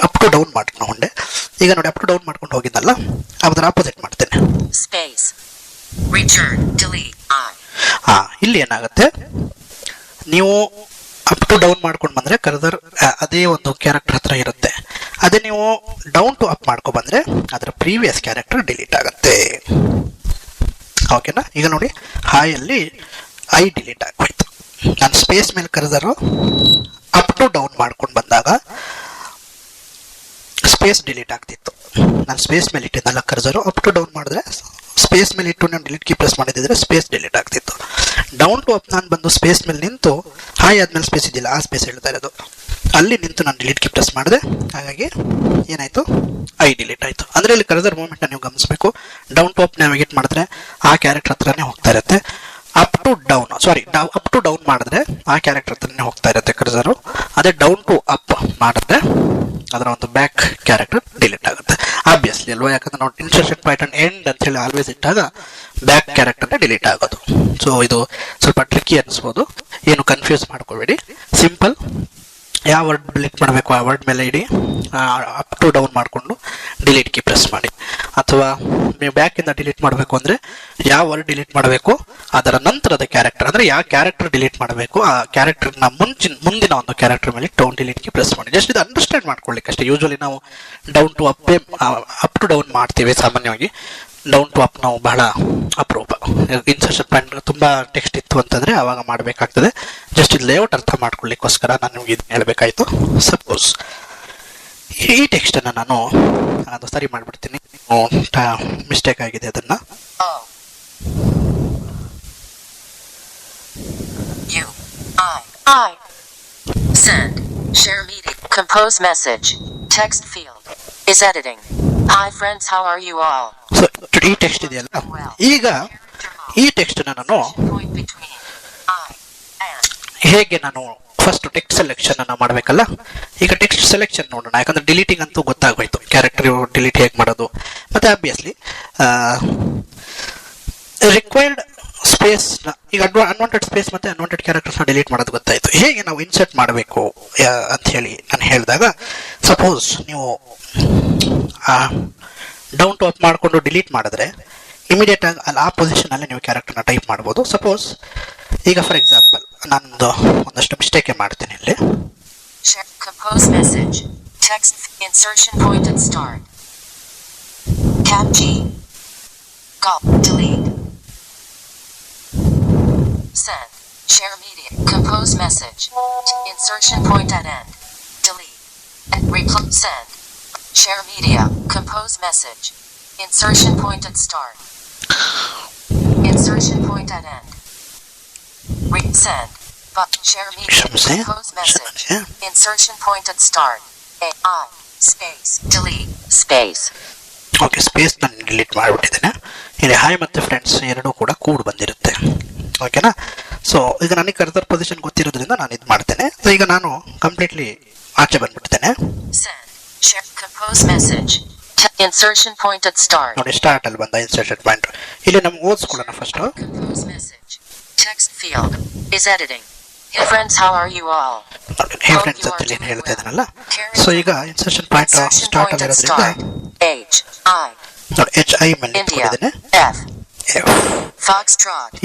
ಅಪ್ ಟು ಡೌನ್ ಮಾಡ್ಕೊಂಡೆ. ಈಗ ನೋಡಿ ಅಪ್ ಟು ಡೌನ್ ಮಾಡ್ಕೊಂಡು ಹೋಗಿದ್ದಲ್ಲ, ಅದರ ಆಪೋಸಿಟ್ ಮಾಡ್ತೇನೆ. ಇಲ್ಲಿ ಏನಾಗುತ್ತೆ, ನೀವು ಅಪ್ ಟು ಡೌನ್ ಮಾಡ್ಕೊಂಡು ಬಂದ್ರೆ ಕರ್ಸರ್ ಅದೇ ಒಂದು ಕ್ಯಾರೆಕ್ಟರ್ ಹತ್ರ ಇರುತ್ತೆ. ಅದೇ ನೀವು ಡೌನ್ ಟು ಅಪ್ ಮಾಡ್ಕೊ ಬಂದ್ರೆ ಅದರ ಪ್ರೀವಿಯಸ್ ಕ್ಯಾರೆಕ್ಟರ್ ಡಿಲೀಟ್ ಆಗುತ್ತೆ. ಓಕೆನಾ, ಈಗ ನೋಡಿ ಹಾಯಲ್ಲಿ ಐ ಡಿಲೀಟ್ ಆಗೋಯ್ತು. ನಾನು ಸ್ಪೇಸ್ ಮೇಲೆ ಕರ್ಸರು ಅಪ್ ಟು ಡೌನ್ ಮಾಡ್ಕೊಂಡು ಬಂದಾಗ ಸ್ಪೇಸ್ ಡಿಲೀಟ್ ಆಗ್ತಿತ್ತು. ನಾನು ಸ್ಪೇಸ್ ಮೇಲೆ ಇಟ್ಟಿದ್ದಲ್ಲ ಕರ್ಸರು, ಅಪ್ ಟು ಡೌನ್ ಮಾಡಿದ್ರೆ ಸ್ಪೇಸ್ ಮೇಲೆ ಇಟ್ಟು ನಾನು ಡಿಲೀಟ್ ಕೀ ಪ್ರೆಸ್ ಮಾಡಿದ್ರೆ ಸ್ಪೇಸ್ ಡಿಲೀಟ್ ಆಗ್ತಿತ್ತು. ಡೌನ್ ಟು ಅಪ್ ನಾನು ಬಂದು ಸ್ಪೇಸ್ ಮೇಲೆ ನಿಂತು ಹಾಯ್ ಆದ್ಮೇಲೆ ಸ್ಪೇಸ್ ಇದ್ದಿಲ್ಲ, ಆ ಸ್ಪೇಸ್ ಹೇಳ್ತಾ ಇರೋದು, ಅಲ್ಲಿ ನಿಂತು ನಾನು ಡಿಲೀಟ್ ಕೀ ಪ್ರೆಸ್ ಮಾಡಿದೆ. ಹಾಗಾಗಿ ಏನಾಯಿತು, ಐ ಡಿಲೀಟ್ ಆಯಿತು. ಅಂದರೆ ಇಲ್ಲಿ ಕರ್ಸರ್ ಮೂವ್ಮೆಂಟ್ ನೀವು ಗಮನಿಸಬೇಕು. ಡೌನ್ ಟು ಅಪ್ ನ್ಯಾವಿಗೇಟ್ ಮಾಡಿದ್ರೆ ಆ ಕ್ಯಾರೆಕ್ಟರ್ ಹತ್ರನೇ ಹೋಗ್ತಾ ಇರುತ್ತೆ. ಅಪ್ ಟು ಡೌನ್ ಮಾಡಿದ್ರೆ ಆ ಕ್ಯಾರೆಕ್ಟರ್ ಹತ್ರನೇ ಹೋಗ್ತಾ ಇರುತ್ತೆ ಕರ್ಸರು. ಅದೇ ಡೌನ್ ಟು ಅಪ್ ಮಾಡಿದ್ರೆ ಅದರ ಒಂದು ಬ್ಯಾಕ್ ಕ್ಯಾರೆಕ್ಟರ್ ಡಿಲೀಟ್ ಆಗುತ್ತೆ. ಆಬ್ವಿಯಸ್ಲಿ ಅಲ್ವಾ, ಯಾಕಂದ್ರೆ ನಾವು ಇನ್ಸರ್ಷನ್ ಪ್ಯಾಟರ್ನ್ ಎಂಡ್ ಅಂತ ಹೇಳಿ ಆಲ್ವೇಸ್ ಇಟ್ಟಾಗ ಬ್ಯಾಕ್ ಕ್ಯಾರೆಕ್ಟರ್ನೇ ಡಿಲೀಟ್ ಆಗೋದು. ಸೊ ಇದು ಸ್ವಲ್ಪ ಟ್ರಿಕ್ಕಿ ಅನಿಸ್ಬೋದು, ಏನು ಕನ್ಫ್ಯೂಸ್ ಮಾಡ್ಕೋಬೇಡಿ. ಸಿಂಪಲ್, ಯಾವ ವರ್ಡ್ ಡಿಲೀಟ್ ಮಾಡಬೇಕು ಆ ವರ್ಡ್ ಮೇಲೆ ಇಡಿ, ಅಪ್ ಟು ಡೌನ್ ಮಾಡಿಕೊಂಡು ಡಿಲೀಟ್ ಕೀ ಪ್ರೆಸ್ ಮಾಡಿ. ಅಥವಾ ನೀವು ಬ್ಯಾಕಿಂದ ಡಿಲೀಟ್ ಮಾಡಬೇಕು ಅಂದರೆ ಯಾವ ವರ್ಡ್ ಡಿಲೀಟ್ ಮಾಡಬೇಕು ಅದರ ನಂತರದ ಕ್ಯಾರೆಕ್ಟರ್, ಅಂದರೆ ಯಾವ ಕ್ಯಾರೆಕ್ಟರ್ ಡಿಲೀಟ್ ಮಾಡಬೇಕು ಆ ಕ್ಯಾರೆಕ್ಟರ್ನ ಮುಂದಿನ ಒಂದು ಕ್ಯಾರೆಕ್ಟರ್ ಮೇಲೆ ಡೌನ್ ಡಿಲೀಟ್ ಕೀ ಪ್ರೆಸ್ ಮಾಡಿ. ಜಸ್ಟ್ ಇದು ಅಂಡರ್ಸ್ಟ್ಯಾಂಡ್ ಮಾಡ್ಕೊಳ್ಳಿಕ್ಕೆ ಅಷ್ಟೇ. ಯೂಶ್ವಲಿ ನಾವು down to up to down ಮಾಡ್ತೀವಿ ಸಾಮಾನ್ಯವಾಗಿ. ಡೌನ್ ಟು ಅಪ್ ನಾವು ಬಹಳ ಅಪರೂಪ. ಇನ್ಸರ್ಷನ್ ಪಾಯಿಂಟ್ ತುಂಬ ಟೆಕ್ಸ್ಟ್ ಇತ್ತು ಅಂತಂದರೆ ಆವಾಗ ಮಾಡಬೇಕಾಗ್ತದೆ. ಜಸ್ಟ್ ಇದು ಲೇಔಟ್ ಅರ್ಥ ಮಾಡ್ಕೊಳ್ಳಿಕ್ಕೋಸ್ಕರ ನಾನು ನಿಮಗೆ ಇದನ್ನ ಹೇಳಬೇಕಾಯಿತು. ಸಪೋಸ್ ಈ ಟೆಕ್ಸ್ಟನ್ನು ನಾನು ಅದು ಸರಿ ಮಾಡಿಬಿಡ್ತೀನಿ, ಮಿಸ್ಟೇಕ್ ಆಗಿದೆ ಅದನ್ನು. Send. Share meeting. Compose message. Text field. Is editing. Hi friends, how are you all? So ಈ ಟೆಕ್ಸ್ಟ್ ಇದೆಯಲ್ಲ, ಈಗ ಈ ಟೆಕ್ಸ್ಟನ್ನು ನಾನು ಹೇಗೆ ನಾನು ಫಸ್ಟ್ ಟೆಕ್ಸ್ಟ್ ಸೆಲೆಕ್ಷನ್ ಅನ್ನು ಮಾಡಬೇಕಲ್ಲ. ಈಗ ಟೆಕ್ಸ್ಟ್ ಸೆಲೆಕ್ಷನ್ ನೋಡೋಣ, ಯಾಕಂದ್ರೆ ಡಿಲೀಟಿಂಗ್ ಅಂತೂ ಗೊತ್ತಾಗೋಯ್ತು, ಕ್ಯಾರೆಕ್ಟರ್ ಡಿಲೀಟ್ ಹೇಗೆ ಮಾಡೋದು. ಮತ್ತೆ ಆಬ್ವಿಯಸ್ಲಿ ರಿಕ್ವೈರ್ಡ್ ಸ್ಪೇಸ್ನ, ಈಗ ಅನ್ವಾಂಟೆಡ್ ಸ್ಪೇಸ್ ಮತ್ತು ಅನ್ವಾಂಟೆಡ್ ಕ್ಯಾರೆಕ್ಟರ್ಸ್ನ ಡಿಲೀಟ್ ಮಾಡೋದು ಗೊತ್ತಾಯಿತು. ಹೇಗೆ ನಾವು ಇನ್ಸರ್ಟ್ ಮಾಡಬೇಕು ಅಂತ ಹೇಳಿ ನಾನು ಹೇಳಿದಾಗ, ಸಪೋಸ್ ನೀವು ಡೌನ್ ಟು ಅಪ್ ಮಾಡಿಕೊಂಡು ಡಿಲೀಟ್ ಮಾಡಿದ್ರೆ ಇಮಿಡಿಯೇಟ್ ಆಗಿ ಅಲ್ಲಿ ಆ ಪೊಸಿಷನಲ್ಲಿ ನೀವು ಕ್ಯಾರೆಕ್ಟರ್ನ ಟೈಪ್ ಮಾಡ್ಬೋದು. ಸಪೋಸ್ ಈಗ ಫಾರ್ ಎಕ್ಸಾಂಪಲ್ ನಾನೊಂದು ಒಂದಷ್ಟು ಮಿಸ್ಟೇಕೆ ಮಾಡ್ತೀನಿ ಇಲ್ಲಿ. Compose message. Text insertion point at start. Cap G. Cop. Delete. Send. Share media. Compose message. Insertion point at end. Delete. And send. Share media. Compose message. Insertion point at start. Insertion point at end. Send. But share media. Compose message. Insertion point at start. I. Space. Delete. Space. Okay, space ನಾನು ಡಿಲೀಟ್ ಮಾಡಿಬಿಟ್ಟಿದ್ದೇನೆ. ಇಲ್ಲಿ ಹಾಯ್ ಮತ್ತು ಫ್ರೆಂಡ್ಸ್ ಎರಡೂ ಕೂಡ ಕೂಡ್ ಬಂದಿರುತ್ತೆ. ಓಕೆನಾ, ಸೊ ಈಗ ನನಗೆ ಕರ್ಸರ್ ಪೊಸಿಷನ್ ಗೊತ್ತಿರೋದ್ರಿಂದ ನಾನು ಇದು ಮಾಡ್ತೇನೆ. ಸೊ ಈಗ ನಾನು ಕಂಪ್ಲೀಟ್ಲಿ ಆಚೆ ಬಂದ್ಬಿಡ್ತೇನೆ. Compose message. Insertion point at start. ನೋಡಿ ಸ್ಟಾರ್ಟ್ ಅಲ್ಲಿ ಬಂದ ಇನ್ಸರ್ಷನ್ ಪಾಯಿಂಟ್. ಇಲ್ಲಿ ನಮ್ಗೆ ಓದಿಸ್ಕೊಳ್ಳೋಣ first. Compose message. Text field is editing. Hey friends, how are you all? Hey friends ಅಂತ ಏನು ಹೇಳ್ತಾ ಇದ್ದಾನಲ್ಲ. ಸೊ ಈಗ ಇನ್ಸರ್ಷನ್ ಪಾಯಿಂಟ್ ಸ್ಟಾರ್ಟ್ ಆಗಿರೋದ್ರಿಂದ ನೋಡಿ ಎಚ್ ಐ ಮೇಲೆ ನಿಂತ್ಕೊಂಡಿದ್ದೇನೆ.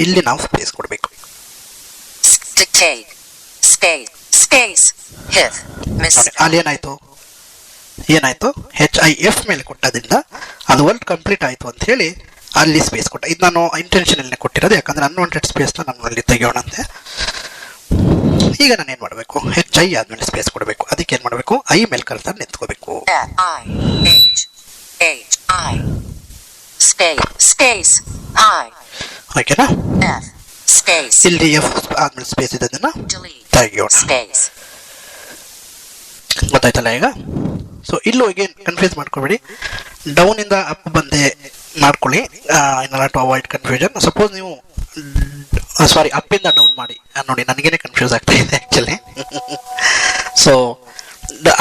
ಇಲ್ಲಿ ನಾವು ಸ್ಪೇಸ್ ಕೊಡಬೇಕು. Dictate. Space. Hif. Miss. ನೋಡಿ ಅಲ್ಲಿ ಏನಾಯ್ತು HIF ಮೇಲೆ ಕೊಟ್ಟದ್ರಿಂದ ಅದು ವರ್ಡ್ ಕಂಪ್ಲೀಟ್ ಆಯ್ತು ಅಂತ ಹೇಳಿ ಅಲ್ಲಿ ಸ್ಪೇಸ್ ಕೊಟ್ಟ. ಇದು ನಾನು ಇಂಟೆನ್ಷನಲ್ಲೇ ಕೊಟ್ಟಿರೋದು, ಯಾಕಂದ್ರೆ ಅನ್ವಾಂಟೆಡ್ ಸ್ಪೇಸ್ನ ನಾನು ಅಲ್ಲಿ ತೆಗೆಯೋಣಂತೆ. ಈಗ ನಾನು ಏನು ಮಾಡಬೇಕು, HI ಆದ್ಮೇಲೆ ಸ್ಪೇಸ್ ಕೊಡಬೇಕು. ಅದಕ್ಕೆ ಏನು ಮಾಡಬೇಕು, ಐ ಮೇಲೆ ಕರ್ಸರ್ ನಿಂತ್ಕೋಬೇಕು. I. Space. I. ಓಕೆನಾ? F. Space. ಇಲ್ಲಿ F ಆದ್ಮೇಲೆ ಸ್ಪೇಸ್ ಇದನ್ನ Delete. ತೆಗೆಯೋಣ. Space. ಗೊತ್ತಾಯ್ತಲ್ಲ ಈಗ? ಸೊ ಇಲ್ಲೂ ಅಗೇನ್ ಕನ್ಫ್ಯೂಸ್ ಮಾಡ್ಕೊಬೇಡಿ, ಡೌನ್ ಇಂದ ಅಪ್ ಬಂದೆ ಮಾಡ್ಕೊಳ್ಳಿ, in to avoid confusion. Suppose ನೀವು ಅಪ್ ಇಂದ ಡೌನ್ ಮಾಡಿ, ನೋಡಿ ನನಗೇನೆ ಕನ್ಫ್ಯೂಸ್ ಆಗ್ತಾ ಇದೆ ಆಕ್ಚುಲಿ. ಸೊ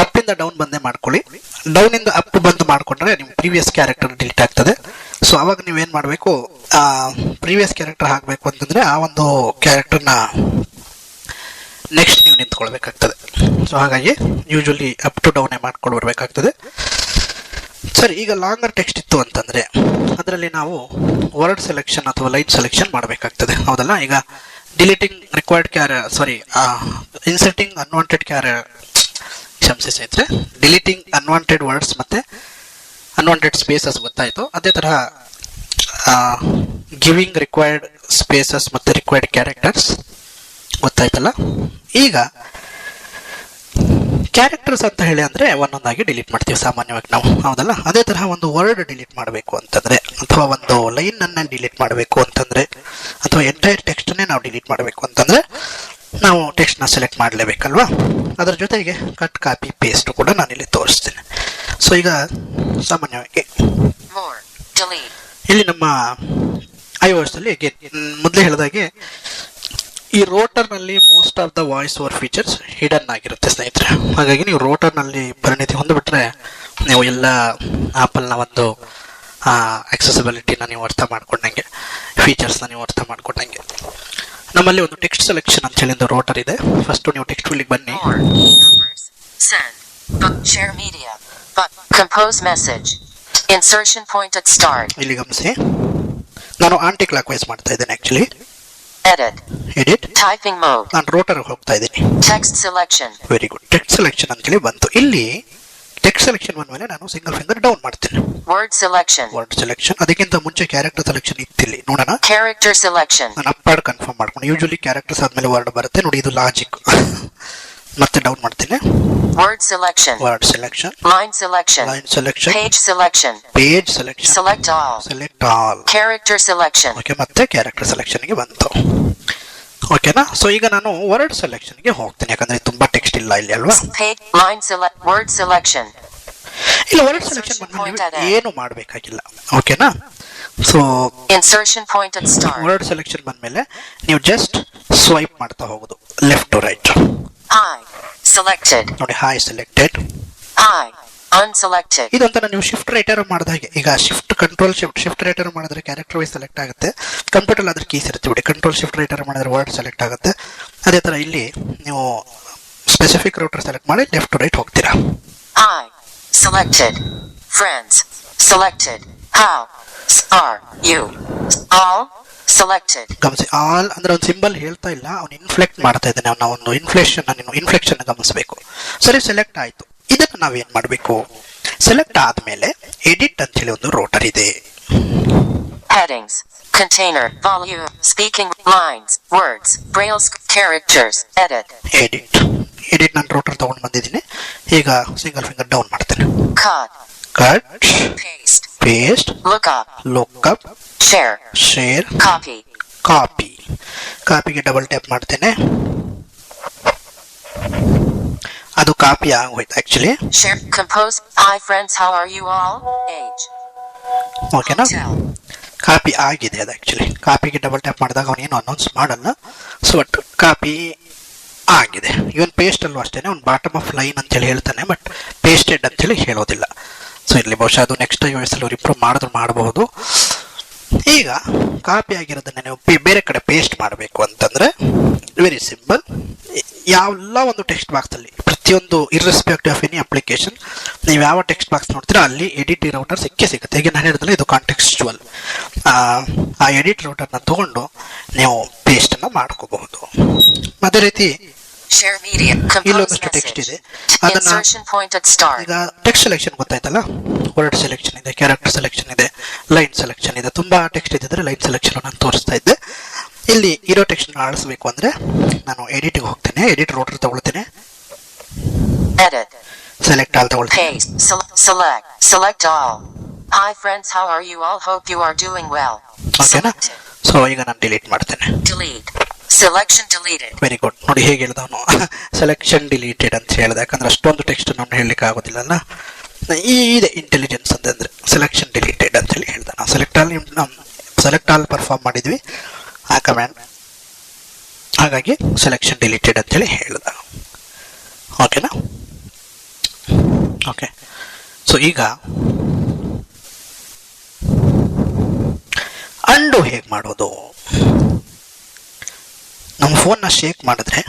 ಅಪ್ ಇಂದ ಡೌನ್ ಬಂದೆ ಮಾಡ್ಕೊಳ್ಳಿ. ಡೌನ್ ಇಂದ ಅಪ್ ಬಂದು ಮಾಡ್ಕೊಂಡ್ರೆ ನಿಮ್ಮ ಪ್ರೀವಿಯಸ್ ಕ್ಯಾರೆಕ್ಟರ್ ಡಿಲೀಟ್ ಆಗ್ತದೆ. ಸೊ ಅವಾಗ ನೀವೇನ್ ಮಾಡಬೇಕು, ಪ್ರೀವಿಯಸ್ ಕ್ಯಾರೆಕ್ಟರ್ ಹಾಕಬೇಕು ಅಂತಂದ್ರೆ ಆ ಒಂದು ಕ್ಯಾರೆಕ್ಟರ್ನ ನೆಕ್ಸ್ಟ್ ನೀವು ನಿಂತ್ಕೊಳ್ಬೇಕಾಗ್ತದೆ. ಸೊ ಹಾಗಾಗಿ ಯೂಶಲಿ ಅಪ್ ಟು ಡೌನೇ ಮಾಡ್ಕೊಂಡು ಬರ್ಬೇಕಾಗ್ತದೆ. ಸರಿ, ಈಗ ಲಾಂಗರ್ ಟೆಕ್ಸ್ಟ್ ಇತ್ತು ಅಂತಂದ್ರೆ ಅದರಲ್ಲಿ ನಾವು ವರ್ಡ್ ಸೆಲೆಕ್ಷನ್ ಅಥವಾ ಲೈನ್ ಸೆಲೆಕ್ಷನ್ ಮಾಡಬೇಕಾಗ್ತದೆ, ಹೌದಲ್ಲ? ಈಗ deleting required inserting unwanted deleting unwanted words ಮತ್ತೆ ಅನ್ವಾಂಟೆಡ್ ಸ್ಪೇಸಸ್ ಗೊತ್ತಾಯ್ತು. ಅದೇ ತರಹ ಗಿವಿಂಗ್ ರಿಕ್ವೈರ್ಡ್ ಸ್ಪೇಸಸ್ ಮತ್ತೆ ರಿಕ್ವೈರ್ಡ್ ಕ್ಯಾರೆಕ್ಟರ್ಸ್ ಗೊತ್ತಾಯ್ತಲ್ಲ. ಈಗ ಕ್ಯಾರೆಕ್ಟರ್ಸ್ ಅಂತ ಹೇಳಿ ಅಂದ್ರೆ ಒಂದೊಂದಾಗಿ ಡಿಲೀಟ್ ಮಾಡ್ತೀವಿ ಸಾಮಾನ್ಯವಾಗಿ ನಾವು, ಹೌದಲ್ಲ? ಅದೇ ತರಹ ಒಂದು ವರ್ಡ್ ಡಿಲೀಟ್ ಮಾಡಬೇಕು ಅಂತಂದ್ರೆ ಅಥವಾ ಒಂದು ಲೈನ್ ಅನ್ನ ಡಿಲೀಟ್ ಮಾಡಬೇಕು ಅಂತಂದ್ರೆ ಅಥವಾ ಎಂಟೈರ್ ಟೆಕ್ಸ್ಟ್ ಅನ್ನೇ ನಾವು ಡಿಲೀಟ್ ಮಾಡಬೇಕು ಅಂತಂದ್ರೆ ನಾವು ಟೆಕ್ಸ್ಟ್ ನ ಸೆಲೆಕ್ಟ್ ಮಾಡಲೇಬೇಕಲ್ವಾ? ಅದರ ಜೊತೆಗೆ ಕಟ್, ಕಾಪಿ, ಪೇಸ್ಟ್ ಕೂಡ ನಾನಿಲ್ಲಿ ತೋರಿಸ್ತೇನೆ. ಸೊ ಈಗ ಸಾಮಾನ್ಯವಾಗಿ ಇಲ್ಲಿ ನಮ್ಮ iOS ಅಲ್ಲಿ ಮೊದಲೇ ಹೇಳಿದಾಗೆ ಈ ರೋಟರ್ ನಲ್ಲಿ most of the voice over features hidden ಆಗಿರುತ್ತೆ ಸ್ನೇಹಿತರೆ. ಹಾಗಾಗಿ ನೀವು ರೋಟರ್ ನಲ್ಲಿ ಪರಿಣಿತಿ ಹೊಂದಿಬಿಟ್ರೆ ನೀವು ಎಲ್ಲ ಆಪಲ್ ನ ಒಂದು ಆಕ್ಸೆಸಿಬಿಲಿಟಿನ ನೀವು ಅರ್ಥ ಮಾಡ್ಕೊಂಡಂಗೆ, ಫೀಚರ್ಸ್ನ ನೀವು ಅರ್ಥ ಮಾಡ್ಕೊಂಡಂಗೆ. ನಮ್ಮಲ್ಲಿ ಒಂದು ಟೆಕ್ಸ್ಟ್ ಸೆಲೆಕ್ಷನ್ ಅಂತ ಹೇಳಿ ಒಂದು ರೋಟರ್ ಇದೆ. ಫಸ್ಟ್ ನೀವು ಟೆಕ್ಸ್ಟ್ ಫೀಲ್ಡ್ ಬನ್ನಿ. ಇಲ್ಲಿ ಗಮನಿಸಿ, ನಾನು ಆಂಟಿ ಕ್ಲಾಕ್ ವೈಸ್ ಮಾಡ್ತಾ ಇದ್ದೇನೆ ಆಕ್ಚುಲಿ. Edit typing mode. ನಾನು ರೋಟರ್ ಹೋಗ್ತಾ ಇದ್ದೀನಿ. Text selection. Very good, text selection ಅಂತ ಹೇಳಿ ಬಂತು. ಇಲ್ಲಿ ಟೆಕ್ಸ್ಟ್ ಸೆಲೆಕ್ಷನ್ ಬಂದ್ಮೇಲೆ ನಾನು ಸಿಂಗಲ್ ಫಿಂಗರ್ ಡೌನ್ ಮಾಡ್ತೀನಿ. ವರ್ಡ್ ಸೆಲೆಕ್ಷನ್ ಅದಕ್ಕಿಂತ ಮುಂಚೆ ಕ್ಯಾರೆಕ್ಟರ್ ಸೆಲೆಕ್ಷನ್ ಇತ್ತಿಲ್ಲಿ ನೋಡೋಣ. ಕ್ಯಾರೆಕ್ಟರ್ ಸೆಲೆಕ್ಷನ್ ನಾನು ಅಪ್ಪಾಡ್ ಕನ್ಫರ್ಮ್ ಮಾಡ್ಕೊಂಡು, ಯೂಶಲಿ ಕ್ಯಾರೆಕ್ಟರ್ಸ್ ಆದ್ಮೇಲೆ ವರ್ಡ್ ಬರುತ್ತೆ ನೋಡಿ, ಇದು ಲಾಜಿಕ್. ಮತ್ತೆ ಡೌನ್ ಮಾಡ್ತೀನಿ. Word selection line selection page selection select all character selection. Okay, ಮತ್ತೆ ಕ್ಯಾರೆಕ್ಟರ್ ಸೆಲೆಕ್ಷನ್ ಗೆ ಬಂತು. ಓಕೆನಾ? ಸೊ ಈಗ ನಾನು ವರ್ಡ್ ಸೆಲೆಕ್ಷನ್ ಗೆ ಹೋಗ್ತೀನಿ, ಯಾಕಂದ್ರೆ ತುಂಬಾ ಟೆಕ್ಸ್ಟ್ ಇಲ್ಲ ಇಲ್ಲಿ ಅಲ್ವಾ? Word selection. ಇಲ್ಲ, ವರ್ಡ್ ಸೆಲೆಕ್ಷನ್ ಬಂದ್ಮೇಲೆ ಏನು ಮಾಡಬೇಕಾಗಿಲ್ಲ. ಓಕೆನಾ? So insertion pointed star. Word selection ಬಂದ್ಮೇಲೆ ನೀವು ಜಸ್ಟ್ ಸ್ವೈಪ್ ಮಾಡ್ತಾ ಹೋಗೋದು left to right. I selected. ನೋಡಿ, ಹಾಯ್ ಸೆಲೆಕ್ಟೆಡ್, I unselected. ಇದೊಂಥರ ನೀವು ಶಿಫ್ಟ್ ರೈಟರ್ ಮಾಡಿದ ಹಾಗೆ. ಈಗ ಶಿಫ್ಟ್ ರೈಟರ್ ಮಾಡಿದ್ರೆ ಕ್ಯಾರೆಕ್ಟರ್ ವೈಸ್ ಸೆಲೆಕ್ಟ್ ಆಗುತ್ತೆ. ಕಂಪ್ಯೂಟರ್ ಆದ್ರೆ ಕೀಸ್ ಇರುತ್ತೆ ಬಿಡಿ, ಕಂಟ್ರೋಲ್ ಶಿಫ್ಟ್ ರೈಟರ್ ಮಾಡಿದ್ರೆ ವರ್ಡ್ ಸೆಲೆಕ್ಟ್ ಆಗುತ್ತೆ. ಅದೇ ತರ ಇಲ್ಲಿ ನೀವು ಸ್ಪೆಸಿಫಿಕ್ ರೌಟರ್ ಸೆಲೆಕ್ಟ್ ಮಾಡಿ ಲೆಫ್ಟ್ ಟು ರೈಟ್ ಹೋಗ್ತೀರಾ. I selected. Friends selected. How are you all selected. ಗಮನಿಸಿ, ಆಲ್ ಅಂದ್ರೆ ಒಂದು ಸಿಂಬಲ್ ಹೇಳ್ತಾ ಇಲ್ಲ, ಅವನು ಇನ್ಫ್ಲೆಕ್ಟ್ ಮಾಡ್ತಾ ಇದ್ದಾನೆ. ಅವನ ಒಂದು ಇನ್ಫ್ಲೆಕ್ಷನ್ ಗಮನಿಸಬೇಕು. ಸರಿ, ಸೆಲೆಕ್ಟ್ ಆಯ್ತು. ಇದನ್ನು ನಾವೇನ್ ಮಾಡಬೇಕು, ಸೆಲೆಕ್ಟ್ ಆದ್ಮೇಲೆ ಎಡಿಟ್ ಅಂತ ಹೇಳಿ ಒಂದು ರೋಟರ್ ಇದೆ. Headings, container, volume, speaking, lines, words, braille, characters, edit ನಾನು ರೋಟರ್ ತಗೊಂಡು ಬಂದಿದ್ದೀನಿ. ಈಗ ಸಿಂಗಲ್ ಫಿಂಗರ್ ಡೌನ್ ಮಾಡ್ತೇನೆ. ಕಟ್, ಪೇಸ್ಟ್, ಲುಕ್ಅಪ್, ಶೇರ್, ಕಾಪಿಗೆ ಡಬಲ್ ಟ್ಯಾಪ್ ಮಾಡ್ತೇನೆ. ಅದು ಕಾಪಿ ಆಗೋಯ್ತು ಆಕ್ಚುಲಿ. ಓಕೆನಾ? ಕಾಪಿ ಆಗಿದೆ ಅದು ಆಕ್ಚುಲಿ. ಕಾಪಿಗೆ ಡಬಲ್ ಟ್ಯಾಪ್ ಮಾಡಿದಾಗ ಅವನೇನು ಅನೌನ್ಸ್ ಮಾಡಲ್ಲ. ಸೊ ಬಟ್ ಕಾಪಿ ಆಗಿದೆ. ಇವನ್ ಪೇಸ್ಟ್ ಅಲ್ಲೂ ಅಷ್ಟೇನೆ, ಅವ್ನು ಬಾಟಮ್ ಆಫ್ ಲೈನ್ ಅಂತ ಹೇಳಿ ಹೇಳ್ತಾನೆ, ಬಟ್ ಪೇಸ್ಟೆಡ್ ಅಂತ ಹೇಳಿ ಹೇಳೋದಿಲ್ಲ. ಸೊ ಇಲ್ಲಿ ಬಹುಶಃ ಅದು ನೆಕ್ಸ್ಟ್ iOS ಅಲ್ಲಿ ಇಂಪ್ರೂವ್ ಮಾಡಿದ್ರು ಮಾಡಬಹುದು. ಈಗ ಕಾಪಿ ಆಗಿರೋದನ್ನ ನೀವು ಬೇರೆ ಕಡೆ ಪೇಸ್ಟ್ ಮಾಡಬೇಕು ಅಂತಂದ್ರೆ ವೆರಿ ಸಿಂಪಲ್. ಎಲ್ಲ ಒಂದು ಟೆಕ್ಸ್ಟ್ ಬಾಕ್ಸಲ್ಲಿ ಪ್ರತಿಯೊಂದು ಇರ್ರೆಸ್ಪೆಕ್ಟಿವ್ ಆಫ್ ಎನಿ ಅಪ್ಲಿಕೇಶನ್ ನೀವು ಯಾವ ಟೆಕ್ಸ್ಟ್ ಬಾಕ್ಸ್ ನೋಡ್ತೀರಾ ಅಲ್ಲಿ ಎಡಿಟ್ ರೌಟರ್ ಸಿಗುತ್ತೆ. ಈಗ ನಾನು ಹೇಳಿದ್ರೆ ಇದು ಕಾಂಟೆಕ್ಸ್ಚುವಲ್. ಆ ಎಡಿಟ್ ರೌಟರ್ನ ತಗೊಂಡು ನೀವು ಪೇಸ್ಟನ್ನು ಮಾಡ್ಕೋಬಹುದು. ಅದೇ ರೀತಿ ಇಲ್ಲೊಂದಷ್ಟು ಟೆಕ್ಸ್ಟ್ ಇದೆ, ಅದನ್ನ ಈಗ ಟೆಕ್ಸ್ಟ್ ಸೆಲೆಕ್ಷನ್ ಗೊತ್ತಾಯ್ತಲ್ಲ, ವರ್ಡ್ ಸೆಲೆಕ್ಷನ್ ಇದೆ, ಕ್ಯಾರೆಕ್ಟರ್ ಸೆಲೆಕ್ಷನ್ ಇದೆ, ಲೈನ್ ಸೆಲೆಕ್ಷನ್ ಇದೆ. ತುಂಬಾ ಟೆಕ್ಸ್ಟ್ ಇದ್ದಿದ್ರೆ ಲೈನ್ ಸೆಲೆಕ್ಷನ್ ನಾನು ತೋರಿಸ್ತಾ ಇದ್ದೆ. ಇಲ್ಲಿ ಇರೋ ಟೆಕ್ಸ್ಟ್ ಅಳಿಸಬೇಕು ಅಂದ್ರೆ ನಾನು ಎಡಿಟ್ಗೆ ಹೋಗ್ತೇನೆ, ಎಡಿಟ್ ರೋಟರ್ ತಗೊಳ್ತೇನೆ, ಸೆಲೆಕ್ಟ್ ಆಲ್ ತಗೊಳ್ತೇನೆ. Select all. Hi friends, how are you all? Hope you are doing well. ಓಕೆನಾ? ಸೊ ಈಗ ನಾನು ಡಿಲೀಟ್ ಮಾಡ್ತೇನೆ. Delete. Selection deleted. Very good. ನೋಡಿ ಹೇಗೆ ಹೇಳ್ದ ಅವನು, ಸೆಲೆಕ್ಷನ್ ಡಿಲೀಟೆಡ್ ಅಂತ ಹೇಳಿದ. ಯಾಕಂದ್ರೆ ಅಷ್ಟೊಂದು ಟೆಕ್ಸ್ಟ್ ನಾನು ಹೇಳಲಿಕ್ಕೆ ಆಗೋದಿಲ್ಲಲ್ಲ. ಇದೆ ಇಂಟೆಲಿಜೆನ್ಸ್ ಅಂತಂದ್ರೆ ಸೆಲೆಕ್ಷನ್ ಡಿಲೀಟೆಡ್ ಅಂತ ಹೇಳಿ ಹೇಳ್ದ. ನಾವು ಸೆಲೆಕ್ಟ್ ಆಲ್ ಪರ್ಫಾರ್ಮ್ ಮಾಡಿದ್ವಿ ಆ ಕಮ್ಯಾಂಡ್, ಹಾಗಾಗಿ ಸೆಲೆಕ್ಷನ್ ಡಿಲೀಟೆಡ್ ಅಂತ ಹೇಳಿ ಹೇಳ್ದ. ಓಕೆನಾ? ಓಕೆ. ಸೊ ಈಗ ಅಂಡು ಹೇಗೆ ಮಾಡೋದು? ನಮ್ಮ ಫೋನ್ನ ಶೇಕ್ ಮಾಡಿದ್ರೆ,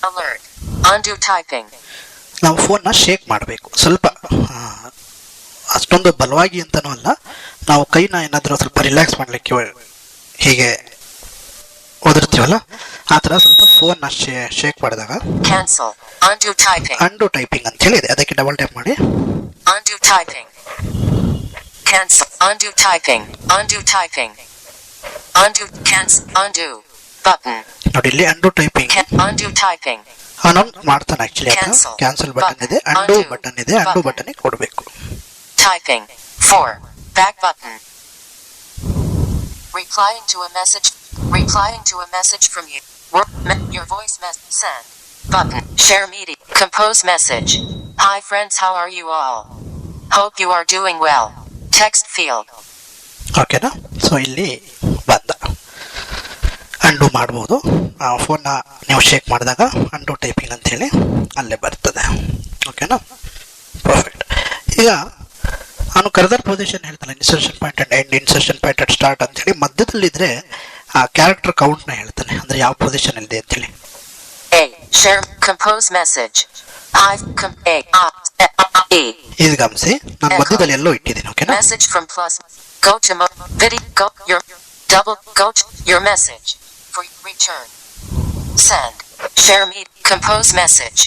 Alert. Undo typing. ನಾವು ಫೋನ್ನ ಶೇಕ್ ಮಾಡಬೇಕು ಸ್ವಲ್ಪ, ಅಷ್ಟೊಂದು ಬಲವಾಗಿ ಅಂತನೂ ಅಲ್ಲ. ನಾವು ಕೈನ ಏನಾದರೂ ಸ್ವಲ್ಪ ರಿಲ್ಯಾಕ್ಸ್ ಮಾಡಲಿಕ್ಕೆ ಹೀಗೆ ಓದಿರ್ತೀವಲ್ಲ, ಆ ಥರ ಸ್ವಲ್ಪ ಫೋನ್ನ ಶೇಕ್ ಮಾಡಿದಾಗ Cancel. Undo typing. ಅಂಡು ಟೈಪಿಂಗ್ ಅಂತ ಹೇಳಿದೆ, ಅದಕ್ಕೆ ಡಬಲ್ ಟ್ಯಾಪ್ ಮಾಡಿ Undo typing. Cancel. Undo typing. Undo typing. Undo. Cancel. Undo. Button. ನೋಡಿ ಇಲ್ಲಿ ಅಂಡು ಟೈಪಿಂಗ್ Undo typing. ನಾನು ಮಾಡ್ತಾನೆ. ಆಕ್ಚುಲಿ ಕ್ಯಾನ್ಸಲ್ ಬಟನ್ ಇದೆ, ಅಂಡು ಬಟನ್ ಇದೆ, ಅಂಡು ಬಟನ್ ಕೊಡಬೇಕು. Typing. 4. Back button. Replying to a message. Replying to a message from you. Your voice message. Send. Button. Share media. Compose message. Hi friends, how are you all? Hope you are doing well. Text field. ಓಕೆನಾ? ಸೊ ಇಲ್ಲಿ ಬಂದ ಅಂಡು ಮಾಡ್ಬೋದು. ಫೋನ್ನ ನೀವು ಶೇಕ್ ಮಾಡಿದಾಗ ಅಂಡು ಟೈಪಿಂಗ್ ಅಂತೇಳಿ ಅಲ್ಲೇ ಬರ್ತದೆ. ಓಕೆನಾ? ಪರ್ಫೆಕ್ಟ್. ಈಗ ಅವನು ಕರ್ಸರ್ ಪೊಸಿಷನ್ ಹೇಳ್ತಾನೆ, insertion point and end, insertion point and start ಅಂತೇಳಿ. ಮಧ್ಯದಲ್ಲಿದ್ರೆ ಆ ಕ್ಯಾರೆಕ್ಟರ್ ಕೌಂಟ್ನ ಹೇಳ್ತಾನೆ, ಅಂದ್ರೆ ಯಾವ ಪೊಸಿಷನ್ ಇದೆ ಅಂತೇಳಿ. Share compose message. ಇದು ಗಮನಿಸಿ, ನಾನು ಮಧ್ಯದಲ್ಲಿ ಎಲ್ಲೋ ಇಟ್ಟಿದ್ದೀನಿ. ಓಕೆನಾ? Message from plus. Go to video. Go your double. Go to your message for return. Send. Share me. Compose message.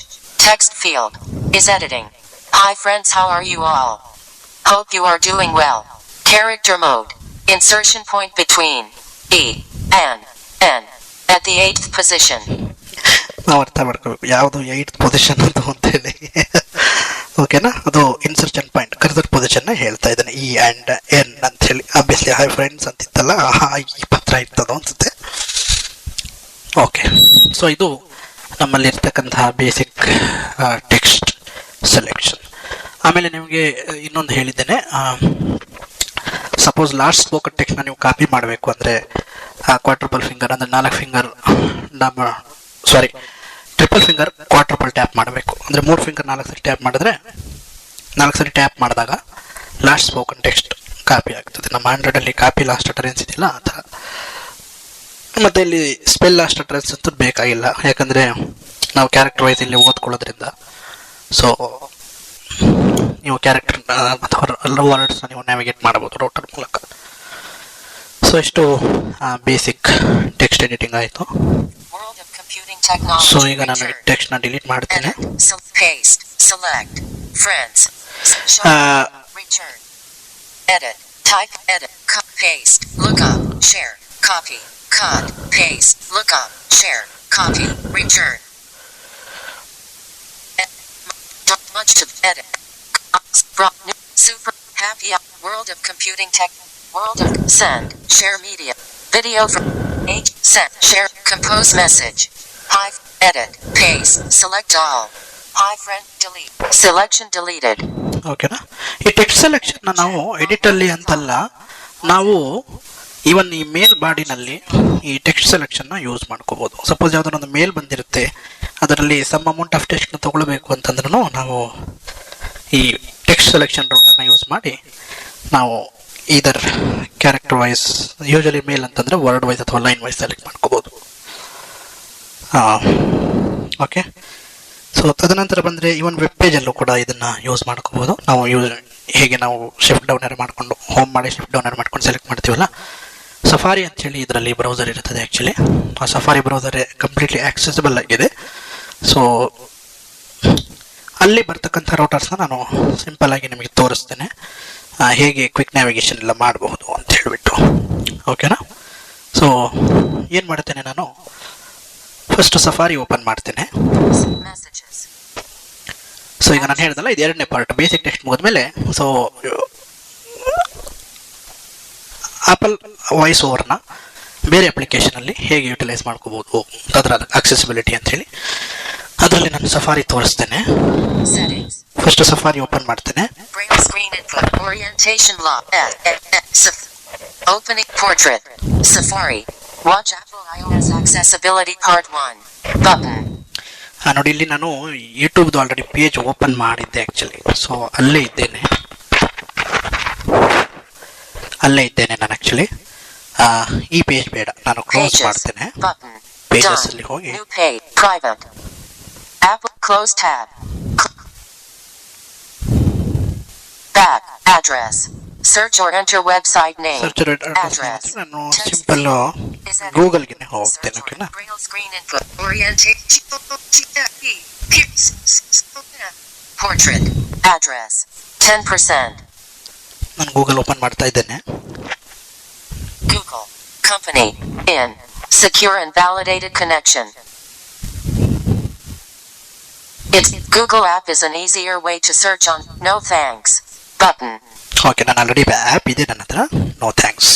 Text field is editing. Hi friends, how are you all? Hope you are doing well. Character mode. Insertion point between E and N at the 8th position. ನಾವು ಅರ್ಥ ಮಾಡ್ಕೋಬೇಕು ಯಾವುದು 8th ಪೊಸಿಷನ್ ಅಂತ ಹೇಳಿ. ಓಕೆನಾ? ಅದು ಇನ್ಸರ್ಷನ್ ಪಾಯಿಂಟ್ ಕರ್ಸರ್ ಪೊಸಿಷನ್ ಹೇಳ್ತಾ ಇದ್ದಾನೆ, ಇ ಆ್ಯಂಡ್ ಎನ್ ಅಂತ ಹೇಳಿ. ಆಬ್ವಿಯಸ್ಲಿ ಹೈ ಫ್ರೆಂಡ್ಸ್ ಅಂತಿತ್ತಲ್ಲ, ಈ ಪತ್ರ ಇರ್ತದೋ ಅನ್ಸುತ್ತೆ. ಓಕೆ. ಸೊ ಇದು ನಮ್ಮಲ್ಲಿ ಇರ್ತಕ್ಕಂತಹ ಬೇಸಿಕ್ ಟೆಕ್ಸ್ಟ್ ಸೆಲೆಕ್ಷನ್. ಆಮೇಲೆ ನಿಮಗೆ ಇನ್ನೊಂದು ಹೇಳಿದ್ದೇನೆ, ಸಪೋಸ್ ಲಾಸ್ಟ್ ಸ್ಪೋಕನ್ ಟೆಕ್ಸ್ಟ್ನ ನೀವು ಕಾಪಿ ಮಾಡಬೇಕು ಅಂದರೆ ಕ್ವಾಡ್ರಪಲ್ ಫಿಂಗರ್ ಅಂದರೆ 4 ಫಿಂಗರ್ ಟ್ರಿಪಲ್ ಫಿಂಗರ್ ಕ್ವಾಡ್ರಪಲ್ ಟ್ಯಾಪ್ ಮಾಡಬೇಕು. ಅಂದರೆ 3 ಫಿಂಗರ್ 4 ಸರಿ ಟ್ಯಾಪ್ ಮಾಡಿದ್ರೆ 4 ಸರಿ ಟ್ಯಾಪ್ ಮಾಡಿದಾಗ ಲಾಸ್ಟ್ ಸ್ಪೋಕನ್ ಟೆಕ್ಸ್ಟ್ ಕಾಪಿ ಆಗ್ತದೆ. ನಮ್ಮ ಆಂಡ್ರಾಯ್ಡಲ್ಲಿ ಕಾಪಿ ಲಾಸ್ಟ್ ಅಟರೆನ್ಸ್ ಇದೆಯಲ್ಲ ಆ ಥರ. ಮತ್ತು ಇಲ್ಲಿ ಸ್ಪೆಲ್ ಲಾಸ್ಟ್ ಅಟರೆನ್ಸ್ ಅಂತೂ ಬೇಕಾಗಿಲ್ಲ, ಯಾಕಂದರೆ ನಾವು ಕ್ಯಾರೆಕ್ಟರ್ ವೈಸ್ ಇಲ್ಲಿ ಓದ್ಕೊಳ್ಳೋದ್ರಿಂದ. ಸೊ ನೀವು ಕ್ಯಾರೆಕ್ಟರ್ ಅಥವಾ ವರ್ಡ್ಸ್ನ ನೀವು ನ್ಯಾವಿಗೇಟ್ ಮಾಡಬಹುದು ರೌಟರ್ ಮೂಲಕ. ಸೊ ಇಷ್ಟು ಬೇಸಿಕ್ ಟೆಕ್ಸ್ಟ್ ಎಡಿಟಿಂಗ್ ಆಯಿತು. ಸೊ ಈಗ ನಾನು ಟೆಕ್ಸ್ಟ್ ನ ಡಿಲೀಟ್ ಮಾಡ್ತೇನೆ. Paste. Select. Friends. Return. Edit. Type. Edit. Cut. Paste. Look up. Share. Copy. Cut. Paste. Look up. Share. Copy. Return. Much to edit. Super happy world of computing tech. World of send. Share media. Video from H. Send. Share. Compose message. Hi. Edit. Paste. Select all. Hi friend. Delete. Selection deleted. ಓಕೆನಾ? ಈ ಟೆಕ್ಸ್ಟ್ ಸೆಲೆಕ್ಷನ್ ನಾವು ಎಡಿಟಲ್ಲಿ ಅಂತಲ್ಲ, ನಾವು ಈವನ್ ಈ ಮೇಲ್ ಬಾಡಿನಲ್ಲಿ ಈ ಟೆಕ್ಸ್ಟ್ ಸೆಲೆಕ್ಷನ್ನ ಯೂಸ್ ಮಾಡ್ಕೋಬೋದು. ಸಪೋಸ್ ಯಾವುದಾದ್ರು ಒಂದು ಮೇಲ್ ಬಂದಿರುತ್ತೆ, ಅದರಲ್ಲಿ ಸಮ್ ಅಮೌಂಟ್ ಆಫ್ ಟೆಕ್ಸ್ಟ್ನ ತೊಗೊಳ್ಬೇಕು ಅಂತಂದ್ರೂ ನಾವು ಈ ಟೆಕ್ಸ್ಟ್ ಸೆಲೆಕ್ಷನ್ ರೂಟನ್ನು ಯೂಸ್ ಮಾಡಿ ನಾವು ಇದರ್ ಕ್ಯಾರೆಕ್ಟರ್ ವೈಸ್, ಯೂಶಲಿ ಮೇಲ್ ಅಂತಂದರೆ ವರ್ಡ್ ವೈಸ್ ಅಥವಾ ಲೈನ್ ವೈಸ್ ಸೆಲೆಕ್ಟ್ ಮಾಡ್ಕೋಬೋದು. ಓಕೆ, ಸೊ ತದನಂತರ ಬಂದರೆ ಇವನ್ ವೆಬ್ ಪೇಜಲ್ಲೂ ಕೂಡ ಇದನ್ನು ಯೂಸ್ ಮಾಡ್ಕೋಬೋದು. ನಾವು ಹೇಗೆ ನಾವು ಶಿಫ್ಟ್ ಡೌನರ್ ಮಾಡಿಕೊಂಡು ಹೋಮ್ ಮಾಡಿ ಶಿಫ್ಟ್ ಡೌನರ್ ಮಾಡ್ಕೊಂಡು ಸೆಲೆಕ್ಟ್ ಮಾಡ್ತೀವಲ್ಲ, ಸಫಾರಿ ಅಂಥೇಳಿ ಇದರಲ್ಲಿ ಬ್ರೌಸರ್ ಇರುತ್ತದೆ. ಆ್ಯಕ್ಚುಲಿ ಆ ಸಫಾರಿ ಬ್ರೌಸರ್ ಕಂಪ್ಲೀಟ್ಲಿ ಆಕ್ಸೆಸಿಬಲ್ ಆಗಿದೆ. ಸೊ ಅಲ್ಲಿ ಬರ್ತಕ್ಕಂಥ ರೌಟರ್ಸ್ನ ನಾನು ಸಿಂಪಲ್ ಆಗಿ ನಿಮಗೆ ತೋರಿಸ್ತೇನೆ, ಹೇಗೆ ಕ್ವಿಕ್ ನ್ಯಾವಿಗೇಷನ್ ಎಲ್ಲ ಮಾಡಬಹುದು ಅಂತ ಹೇಳಿಬಿಟ್ಟು. ಓಕೆನಾ? ಸೊ ಏನು ಮಾಡ್ತೇನೆ, ನಾನು ಫಸ್ಟ್ ಸಫಾರಿ ಓಪನ್ ಮಾಡ್ತೇನೆ. ಸೊ ಈಗ ನಾನು ಹೇಳಿದಲ್ಲ, ಇದು ಎರಡನೇ ಪಾರ್ಟ್. ಬೇಸಿಕ್ ಟೆಕ್ಸ್ಟ್ ಮುಗಿದ್ಮೇಲೆ ಸೊ ಆಪಲ್ ವಾಯ್ಸ್ ಓವರ್ನ ಬೇರೆ ಅಪ್ಲಿಕೇಶನಲ್ಲಿ ಹೇಗೆ ಯುಟಿಲೈಸ್ ಮಾಡ್ಕೋಬೋದು ಅದರ ಅಕ್ಸೆಸಿಬಿಲಿಟಿ ಅಂಥೇಳಿ ಅದರಲ್ಲಿ ನಾನು ಸಫಾರಿ ತೋರಿಸ್ತೇನೆ. ಫಸ್ಟ್ ಸಫಾರಿ ಓಪನ್ ಮಾಡ್ತೇನೆ. Opening portrait. Safari. Watch Apple iOS Accessibility Part 1. Button. ನೋಡಿ, ಇಲ್ಲಿ ನಾನು ಯೂಟ್ಯೂಬ್ದು ಆಲ್ರೆಡಿ ಪೇಜ್ ಓಪನ್ ಮಾಡಿದ್ದೆ ಆ್ಯಕ್ಚುಲಿ. ಸೊ ಅಲ್ಲೇ ಇದ್ದೇನೆ ನಾನು ಆ್ಯಕ್ಚುಲಿ. ಈ ಪೇಜ್ ಬೇಡ, ನಾನು ಕ್ಲೋಸ್ ಮಾಡ್ತೇನೆ. ಪೇಜಸ್ ಅಲ್ಲಿ ಹೋಗಿ private. Apple close tab. Back address. Search or enter website name. Address. ನಾನು ಸಿಂಪಲ್ ಗೂಗಲ್ಗೆ ಹೋಗ್ತೇನೆ. ಓಕೆನಾ? Portrait. Address. 10%. ನಾನು ಗೂಗಲ್ ಓಪನ್ ಮಾಡ್ತಾ ಇದ್ದೇನೆ. Google. Company. In. Secure and validated connection. It's Google app is an easier way to search on. No thanks. Button. Okay, ನಾನು ಆಲ್ರೆಡಿ ಆ್ಯಪ್ ಇದೆ ನನ್ನ ಹತ್ರ. No thanks.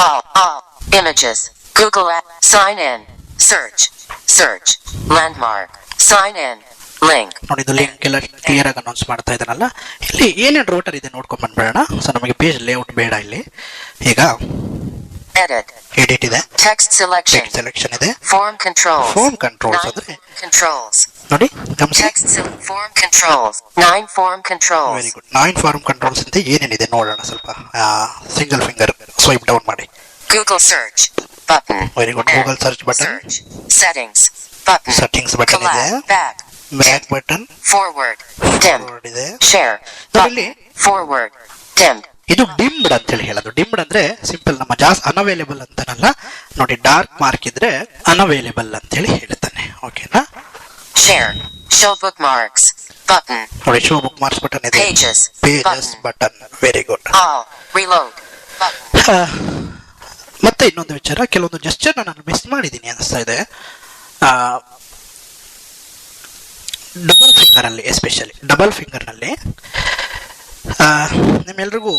All images. Google app. Sign in. Search. Landmark. Sign in. Link. ನೋಡಿ, ಇದು ಲಿಂಕ್ ಎಲ್ಲ ಕ್ಲಿಯರ್ ಆಗಿ ಅನೌನ್ಸ್ ಮಾಡ್ತಾ ಇದ್ದಾನಲ್ಲ. ಇಲ್ಲಿ ಏನೇನು ರೂಟರ್ ಇದೆ ನೋಡ್ಕೊಂಡ್ ಬಂದ್ಬೇಡ. ಸೊ ನಮಗೆ ಪೇಜ್ ಲೇಔಟ್ ಬೇಡ. ಇಲ್ಲಿ ಈಗ ಎಡಿಟ್ ಇದೆ, ಟೆಕ್ಸ್ಟ್ ಸೆಲೆಕ್ಷನ್ ಇದೆ, ಫಾರ್ಮ್ ಕಂಟ್ರೋಲ್ಸ್ ಅಂದ್ರೆ ನೋಡಿ, form controls 9 form controls. Very good. 9 form controls ಅಂತ ಏನೇನಿದೆ ನೋಡೋಣ. ಸ್ವಲ್ಪ ಸಿಂಗಲ್ ಫಿಂಗರ್ ಸ್ವೈಪ್ ಡೌನ್ ಮಾಡಿ. Google search button. Very good. Google search button. Settings button ಇದೆ. Back button. ಫಾರ್ವರ್ಡ್ ಇದೆ. ಶೇರ್ ಇಲ್ಲಿ ಫಾರ್ವರ್ಡ್ ಡಿಮ್ಡ್. ಇದು ಡಿಮ್ಡ್ ಅಂತ ಹೇಳಿ ಹೇಳೋದು. ಡಿಮ್ಡ್ ಅಂದ್ರೆ ಸಿಂಪಲ್ ನಮ್ಮ ಜಾಸ್ತಿ ಅನ್ಅವೈಲೇಬಲ್ ಅಂತನಲ್ಲ. ನೋಡಿ, ಡಾರ್ಕ್ ಮಾರ್ಕ್ ಇದ್ರೆ ಅನ್ಅವೈಲೇಬಲ್ ಅಂತ ಹೇಳಿ ಹೇಳ್ತಾನೆ. ಓಕೆನಾ? Share show book marks button. ನೋಡಿ, ಶೋ ಬುಕ್ ಮಾರ್ಕ್ಸ್ ಬಟನ್ ಇದೆ. Pages button. Very good. Reload. ಮತ್ತೆ ಇನ್ನೊಂದು ವಿಚಾರ, ಕೆಲವೊಂದು ಜೆಸ್ಚರ್ ನಾನು ಮಿಸ್ ಮಾಡಿದ್ದೀನಿ ಅನಿಸ್ತಾ ಇದೆ. ಡಬಲ್ ಫಿಂಗರ್ ಅಲ್ಲಿ, ಎಸ್ಪೆಷಲಿ ಡಬಲ್ ಫಿಂಗರ್ ನಲ್ಲಿ ನಿಮ್ಮೆಲ್ರಿಗೂ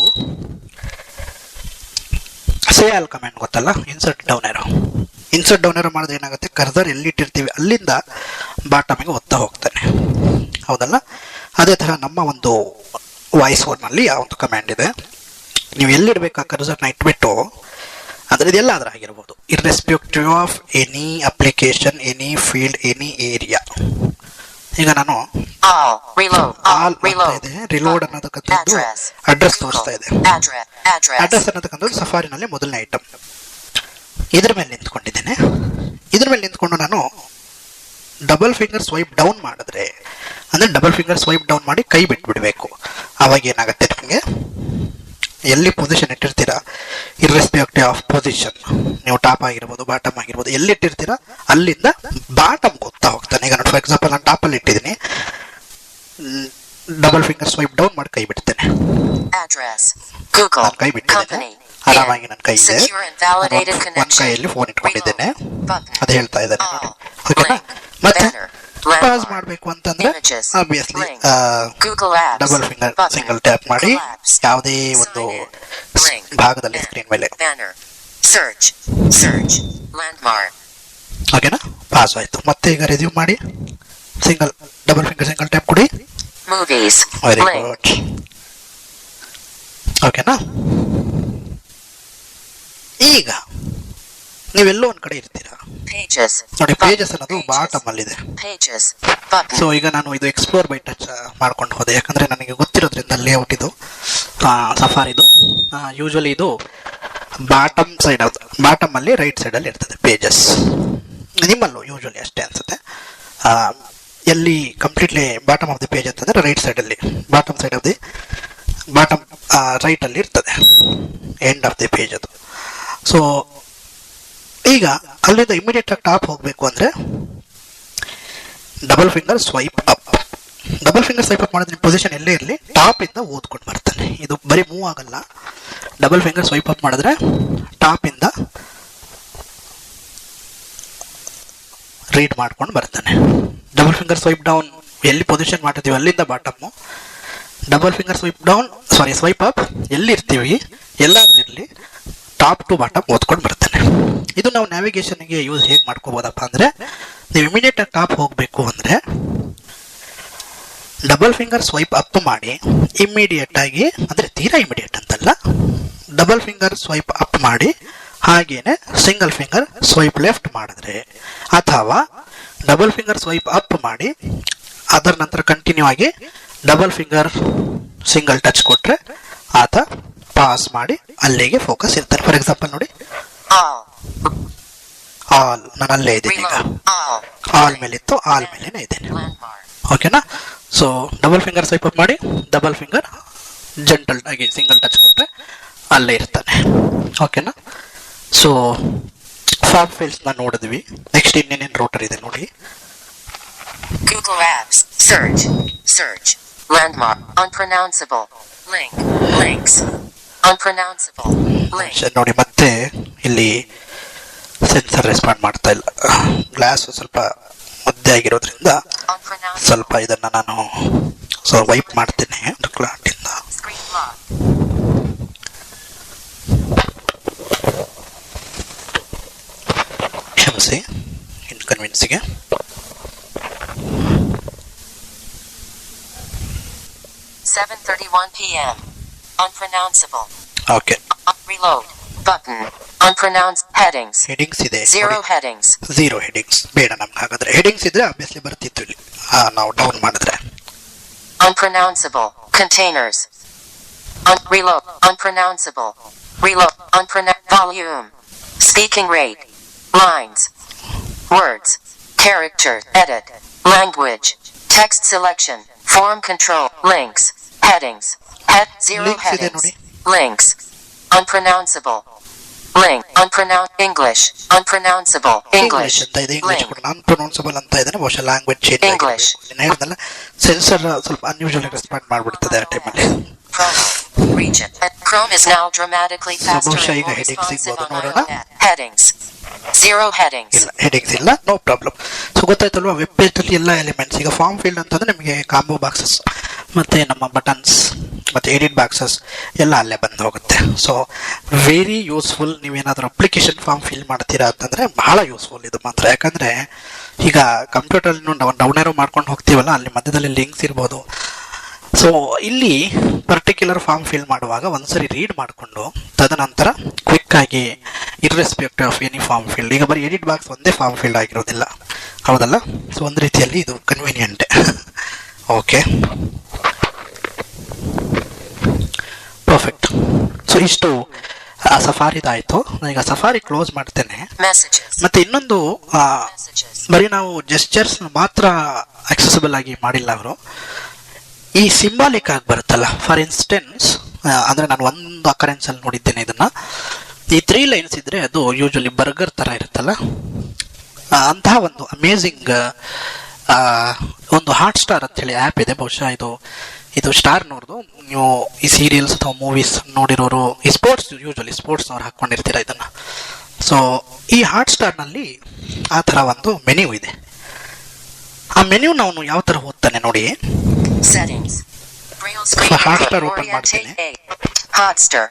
ಸೇಲ್ ಕಮೆಂಟ್ ಗೊತ್ತಲ್ಲ, ಇನ್ಸರ್ಟ್ ಡೌನ್ ಏರೋ ಮಾಡಿದ್ರೆ ಏನಾಗುತ್ತೆ, ಕರ್ಸರ್ ಎಲ್ಲಿಟ್ಟಿರ್ತೀವಿ ಅಲ್ಲಿಂದ ಬಾಟಮಿಗೆ ಒತ್ತಾ ಹೋಗ್ತಾನೆ, ಹೌದಲ್ಲ? ಅದೇ ಥರ ನಮ್ಮ ಒಂದು ವಾಯ್ಸ್ ಓವರ್ನಲ್ಲಿ ಆ ಒಂದು ಕಮ್ಯಾಂಡ್ ಇದೆ. ನೀವು ಎಲ್ಲಿಡ್ಬೇಕು ಆ ಕರ್ಸರ್ನ ಇಟ್ಬಿಟ್ಟು, ಅಂದರೆ ಇದೆಲ್ಲ ಅದರ ಆಗಿರ್ಬೋದು, irrespective of any application, any field, any area. ಈಗ ನಾನು ರಿಲೋಡ್ ಅನ್ನೋದಕ್ಕಂಥದ್ದು ಅಡ್ರೆಸ್ ತೋರಿಸ್ತಾ ಇದೆ. ಅಡ್ರೆಸ್ ಅನ್ನೋದಕ್ಕಂಥದ್ದು ಸಫಾರಿನಲ್ಲಿ ಮೊದಲನೇ ಐಟಮ್. ಇದ್ರ ಮೇಲೆ ನಿಂತ್ಕೊಂಡಿದ್ದೇನೆ. ಇದ್ರ ಮೇಲೆ ನಿಂತ್ಕೊಂಡು ನಾನು ಡಬಲ್ ಫಿಂಗರ್ ಸ್ವೈಪ್ ಡೌನ್ ಮಾಡಿದ್ರೆ, ಅಂದರೆ ಡಬಲ್ ಫಿಂಗರ್ ಸ್ವೈಪ್ ಡೌನ್ ಮಾಡಿ ಕೈ ಬಿಟ್ಬಿಡ್ಬೇಕು. ಅವಾಗ ಏನಾಗುತ್ತೆ, ನಿಮಗೆ ಎಲ್ಲಿ ಪೊಸಿಷನ್ ಇಟ್ಟಿರ್ತೀರಾ, ಇರ್ರೆಸ್ಪೆಕ್ಟಿವ್ ಆಫ್ ಪೊಸಿಷನ್, ನೀವು ಟಾಪ್ ಆಗಿರ್ಬೋದು, ಬಾಟಮ್ ಆಗಿರ್ಬೋದು, ಎಲ್ಲಿಟ್ಟಿರ್ತೀರಾ ಅಲ್ಲಿಂದ ಬಾಟಮ್ ಗೊತ್ತಾ ಹೋಗ್ತಾನೆ. ಈಗ ನೋಡಿ, ಫಾರ್ ಎಕ್ಸಾಂಪಲ್ ನಾನು ಟಾಪಲ್ಲಿ ಇಟ್ಟಿದ್ದೀನಿ, ಡಬಲ್ ಫಿಂಗರ್ ಸ್ವೈಪ್ ಡೌನ್ ಮಾಡಿ ಕೈ ಬಿಡ್ತೇನೆ. ಕೈ ಬಿಟ್ಟಿದ್ದೇನೆ ಆರಾಮಾಗಿ. ನನ್ನ ಕೈ ಇದೆ, ಒಂದು ಕೈಯಲ್ಲಿ ಫೋನ್ ಇಟ್ಕೊಂಡಿದ್ದೇನೆ. ಅದು ಹೇಳ್ತಾ ಇದ್ದೇನೆ ನೋಡಿ. ಓಕೆನಾ? ಮತ್ತೆ ಪಾಸ್ ಮಾಡಬೇಕು ಅಂತಂದ್ರೆ obviously double finger single tap ಮಾಡಿ ಯಾವುದೇ ಒಂದು ಭಾಗದಲ್ಲಿ ಸ್ಕ್ರೀನ್ ಮೇಲೆ. ಓಕೆನಾ? ಪಾಸ್ ಆಯ್ತು. ಮತ್ತೆ ಈಗ ರೆಸ್ಯೂಮ್ ಮಾಡಿ ಡಬಲ್ ಫಿಂಗರ್ ಸಿಂಗಲ್ ಟ್ಯಾಪ್ ಕೊಡಿ. Very good. ಓಕೆನಾ? ಈಗ ನೀವೆಲ್ಲೋ ಒಂದ್ ಕಡೆ ಇರ್ತೀರಾ Pages. ನೋಡಿ, Button. ಪೇಜಸ್ ಅನ್ನೋದು Pages. ಬಾಟಮ್ ಅಲ್ಲಿ ಇದೆ. Pages. Button. ಸೊ ಈಗ ನಾನು ಇದು ಎಕ್ಸ್ಪ್ಲೋರ್ ಬೈ ಟಚ್ ಮಾಡ್ಕೊಂಡು ಹೋದೆ, ಯಾಕಂದ್ರೆ ನನಗೆ ಗೊತ್ತಿರೋದ್ರಿಂದ ಲೇಔಟ್ ಇದು ಸಫಾರಿದು. ಯೂಶುವಲಿ ಇದು ಬಾಟಮ್ ಅಲ್ಲಿ ರೈಟ್ ಸೈಡ್ ಅಲ್ಲಿ ಇರ್ತದೆ ಪೇಜಸ್. ನಿಮ್ಮಲ್ಲೂ ಯೂಶುವಲಿ ಅಷ್ಟೇ ಅನ್ಸುತ್ತೆ. ಎಲ್ಲಿ completely bottom of the page ಅಂತಂದ್ರೆ ರೈಟ್ ಸೈಡ್ ಅಲ್ಲಿ, bottom side of the bottom right ಅಲ್ಲಿ ಇರ್ತದೆ ಎಂಡ್ ಆಫ್ ದಿ ಪೇಜ್ ಅದು. ಸೊ ಈಗ ಅಲ್ಲಿಂದ ಇಮಿಡಿಯೇಟ್ ಆಗಿ ಟಾಪ್ ಹೋಗಬೇಕು ಅಂದ್ರೆ double finger swipe up. Double finger swipe up ಮಾಡಿದ್ರೆ ಪೊಸಿಷನ್ ಎಲ್ಲೇ ಇರಲಿ ಟಾಪ್ ಇಂದ ಓದ್ಕೊಂಡು ಬರ್ತಾನೆ. ಇದು ಬರೀ ಮೂವ್ ಆಗಲ್ಲ. ಡಬಲ್ ಫಿಂಗರ್ ಸ್ವೈಪ್ ಅಪ್ ಮಾಡಿದ್ರೆ ಟಾಪ್ ಇಂದ ರೀಡ್ ಮಾಡ್ಕೊಂಡು ಬರ್ತಾನೆ. ಡಬಲ್ ಫಿಂಗರ್ ಸ್ವೈಪ್ ಡೌನ್ ಎಲ್ಲಿ ಪೊಸಿಷನ್ ಮಾಡಿರ್ತೀವಿ ಅಲ್ಲಿಂದ bottom. Double finger swipe up ಎಲ್ಲಿ ಇರ್ತೀವಿ ಎಲ್ಲಾದ್ರೂ ಇರಲಿ ಟಾಪ್ ಟು ಬಾಟಮ್ ಓದ್ಕೊಂಡು ಬರ್ತಾನೆ. ಇದು ನಾವು ನ್ಯಾವಿಗೇಷನ್ಗೆ ಯೂಸ್ ಹೇಗೆ ಮಾಡ್ಕೋಬೋದಪ್ಪ ಅಂದ್ರೆ, ನೀವು ಇಮಿಡಿಯೇಟ್ ಆಗಿ ಟಾಪ್ ಹೋಗಬೇಕು ಅಂದ್ರೆ ಡಬಲ್ ಫಿಂಗರ್ ಸ್ವೈಪ್ ಅಪ್ ಮಾಡಿ ಇಮಿಡಿಯೇಟ್ ಆಗಿ, ಅಂದ್ರೆ ತೀರಾ ಇಮಿಡಿಯೇಟ್ ಅಂತಲ್ಲ, ಡಬಲ್ ಫಿಂಗರ್ ಸ್ವೈಪ್ ಅಪ್ ಮಾಡಿ ಹಾಗೇನೆ ಸಿಂಗಲ್ ಫಿಂಗರ್ ಸ್ವೈಪ್ ಲೆಫ್ಟ್ ಮಾಡಿದ್ರೆ, ಅಥವಾ ಡಬಲ್ ಫಿಂಗರ್ ಸ್ವೈಪ್ ಅಪ್ ಮಾಡಿ ಅದರ ನಂತರ ಕಂಟಿನ್ಯೂ ಆಗಿ ಡಬಲ್ ಫಿಂಗರ್ ಸಿಂಗಲ್ ಟಚ್ ಕೊಟ್ರೆ ಆತ ಪಾಸ್ ಮಾಡಿ ಅಲ್ಲಿಗೆ ಫೋಕಸ್ ಇರ್ತಾರೆ. ಫಾರ್ ಎಕ್ಸಾಂಪಲ್ ನೋಡಿ, ಆಲ್ ನಾನು ಅಲ್ಲೇ ಇದ್ದೀನಿ ಈಗ, ಆಲ್ ಮೇಲಿತ್ತು, ಆಲ್ ಮೇಲೇನೆ ಇದ್ದೇನೆ. ಓಕೆನಾ? So double finger swipe up ಮಾಡಿ ಡಬಲ್ ಫಿಂಗರ್ ಜೆಂಟಲ್ ಆಗಿ ಸಿಂಗಲ್ ಟಚ್ ಕೊಟ್ರೆ ಅಲ್ಲೇ ಇರ್ತಾನೆ. ಓಕೆನಾ? ಸೊ ಫಾರ್ಮ್ ಫೈಲ್ಸ್ ನ ನೋಡಿದ್ವಿ. ನೆಕ್ಸ್ಟ್ ಇನ್ನೇನೇನು ರೋಟರ್ ಇದೆ ನೋಡಿ. Google Apps. Search. Landmark. Unpronounceable. Links. Unpronounceable. Link. ನೋಡಿ, ಮತ್ತೆ ಇಲ್ಲಿ ಸೆನ್ಸರ್ ರೆಸ್ಪಾಂಡ್ ಮಾಡ್ತಾ ಇಲ್ಲ. ಗ್ಲಾಸ್ ಸ್ವಲ್ಪ ಮುದ್ದೆ ಆಗಿರೋದ್ರಿಂದ ಸ್ವಲ್ಪ ಇದನ್ನ ನಾನು ವೈಪ್ ಮಾಡ್ತೇನೆ ಕ್ಲಾಟಿಂದ. ಕ್ಷಮಿಸಿ ಇನ್ಕನ್ವೀನಿಯನ್ಸ್ಗೆ. p.m. Unpronounceable. Okay. Reload. Button. Unpronounced headings. Headings ಇದೆ. Zero headings. ಝೀರೋ ಹೆಡಿಂಗ್ಸ್ ಬೇಡ ನಮ್ಗೆ. ಹಾಗಾದ್ರೆ ಹೆಡಿಂಗ್ಸ್ ಇದ್ರೆ ಆಬ್ವಿಯಸ್ಲಿ ಬರ್ತಿತ್ತು ಇಲ್ಲಿ. ನಾವು ಡೌನ್ ಮಾಡಿದ್ರೆ Unpronounceable. Containers. Reload. Unpronounceable. Reload. Volume. Speaking rate. Lines. Words. Character. Edit. Language. Text selection. Form control. Links. Headings. Zero Links ಇದೆ headings. ನೋಡಿ. Links. Unpronounceable. Link. English. Unpronounceable. English. ಅಂತ ಇದೆ. English Link. ಕೂಡ ನಾನ್ ಪ್ರೊನೌನ್ಸಬಲ್ ಅಂತ ಇದ್ದಾನೆ. ಬಹುಶಃ ಲ್ಯಾಂಗ್ವೇಜ್ ಚೇಂಜ್ English. ಹೇಳಿದ್ನಲ್ಲ, ಸೆನ್ಸರ್ ಸ್ವಲ್ಪ ಅನ್ಯೂಶುವಲ್ ರೆಸ್ಪಾಂಡ್ ಮಾಡ್ಬಿಡ್ತದೆ ಆ ಟೈಮಲ್ಲಿ. Promo. Region. Chrome is now dramatically faster ಬಹುಶಃ and ಈಗ more headings responsive ಸಿಗ್ಬೋದು, on ನೋಡೋಣ. iOS. Headings. Zero headings. ಇಲ್ಲ, ಹೆಡಿಂಗ್ಸ್ ಇಲ್ಲ, ನೋ ಪ್ರಾಬ್ಲಮ್. ಸೊ ಗೊತ್ತಾಯ್ತಲ್ವಾ, ವೆಬ್ ಪೇಜ್ ಅಲ್ಲಿ ಎಲ್ಲ ಎಲಿಮೆಂಟ್ಸ್. ಈಗ ಫಾರ್ಮ್ ಫೀಲ್ಡ್ ಅಂತಂದ್ರೆ ನಿಮಗೆ ಕಾಂಬೋ ಬಾಕ್ಸಸ್ ಮತ್ತೆ ನಮ್ಮ ಬಟನ್ಸ್ ಮತ್ತೆ ಎಡಿಟ್ ಬಾಕ್ಸಸ್ ಎಲ್ಲ ಅಲ್ಲೇ ಬಂದು ಹೋಗುತ್ತೆ. So very useful. ನೀವೇನಾದ್ರೂ ಅಪ್ಲಿಕೇಶನ್ ಫಾರ್ಮ್ ಫಿಲ್ ಮಾಡ್ತೀರಾ ಅಂತಂದ್ರೆ ಬಹಳ ಯೂಸ್ಫುಲ್ ಇದು ಮಾತ್ರ. ಯಾಕಂದ್ರೆ ಈಗ ಕಂಪ್ಯೂಟರ್ ಡೌನ್ ಏರೋ ಮಾಡ್ಕೊಂಡು ಹೋಗ್ತೀವಲ್ಲ, ಅಲ್ಲಿ ಮಧ್ಯದಲ್ಲಿ ಲಿಂಕ್ಸ್ ಇರ್ಬೋದು. ಸೊ ಇಲ್ಲಿ ಪರ್ಟಿಕ್ಯುಲರ್ ಫಾರ್ಮ್ ಫಿಲ್ ಮಾಡುವಾಗ ಒಂದ್ಸರಿ ರೀಡ್ ಮಾಡಿಕೊಂಡು ತದನಂತರ ಕ್ವಿಕ್ ಆಗಿ irrespective of any form field. ಈಗ ಬರೀ ಎಡಿಟ್ ಬಾಕ್ಸ್ ಒಂದೇ ಫಾರ್ಮ್ ಫೀಲ್ಡ್ ಆಗಿರೋದಿಲ್ಲ, ಹೌದಲ್ಲ? ಸೊ ಒಂದು ರೀತಿಯಲ್ಲಿ ಇದು ಕನ್ವೀನಿಯಂಟ್. Okay, perfect. ಸೊ ಇಷ್ಟು ಸಫಾರಿದಾಯ್ತು. ಈಗ ಸಫಾರಿ ಕ್ಲೋಸ್ ಮಾಡ್ತೇನೆ. Messages. ಮತ್ತೆ ಇನ್ನೊಂದು Messages. ಬರೀ ನಾವು ಜೆಸ್ಚರ್ಸ್ ಮಾತ್ರ ಅಕ್ಸೆಸಿಬಲ್ ಆಗಿ ಮಾಡಿಲ್ಲ ಅವರು. ಈ ಸಿಂಬಾಲಿಕ್ ಆಗಿ ಬರುತ್ತಲ್ಲ, ಫಾರ್ ಇನ್ಸ್ಟೆನ್ಸ್ ಅಂದ್ರೆ ನಾನು ಒಂದು ಅಕರೆನ್ಸ್ ಅಲ್ಲಿ ನೋಡಿದ್ದೇನೆ ಇದನ್ನ. ಈ 3 ಲೈನ್ಸ್ ಇದ್ರೆ ಅದು ಯೂಶುವಲಿ ಬರ್ಗರ್ ತರ ಇರುತ್ತಲ್ಲ, ಅಂತಹ ಒಂದು ಅಮೇಝಿಂಗ್ ಒಂದು ಹಾಟ್ ಸ್ಟಾರ್ ಅಂತ ಹೇಳಿ ಆ್ಯಪ್ ಇದೆ. ಬಹುಶಃ ಇದು ಸ್ಟಾರ್ ನೋಡ್ದು ನೀವು ಈ ಸೀರಿಯಲ್ಸ್ ಅಥವಾ ಮೂವೀಸ್ ನೋಡಿರೋರು, ಈ ಯೂಶುವಲಿ ಸ್ಪೋರ್ಟ್ಸ್ನವ್ರು ಹಾಕೊಂಡಿರ್ತೀರ ಇದನ್ನ. ಸೊ ಈ ಹಾಟ್ ಸ್ಟಾರ್ನಲ್ಲಿ ಆ ಥರ ಒಂದು ಮೆನ್ಯೂ ಇದೆ. ಆ ಮೆನ್ಯೂ ನಾವು ಯಾವ ಥರ ಓದ್ತಾನೆ ನೋಡಿ. Settings. Braille So, screen. Hotstar open Orientate ಮಾಡ್ತೀನಿ. A. Hotstar.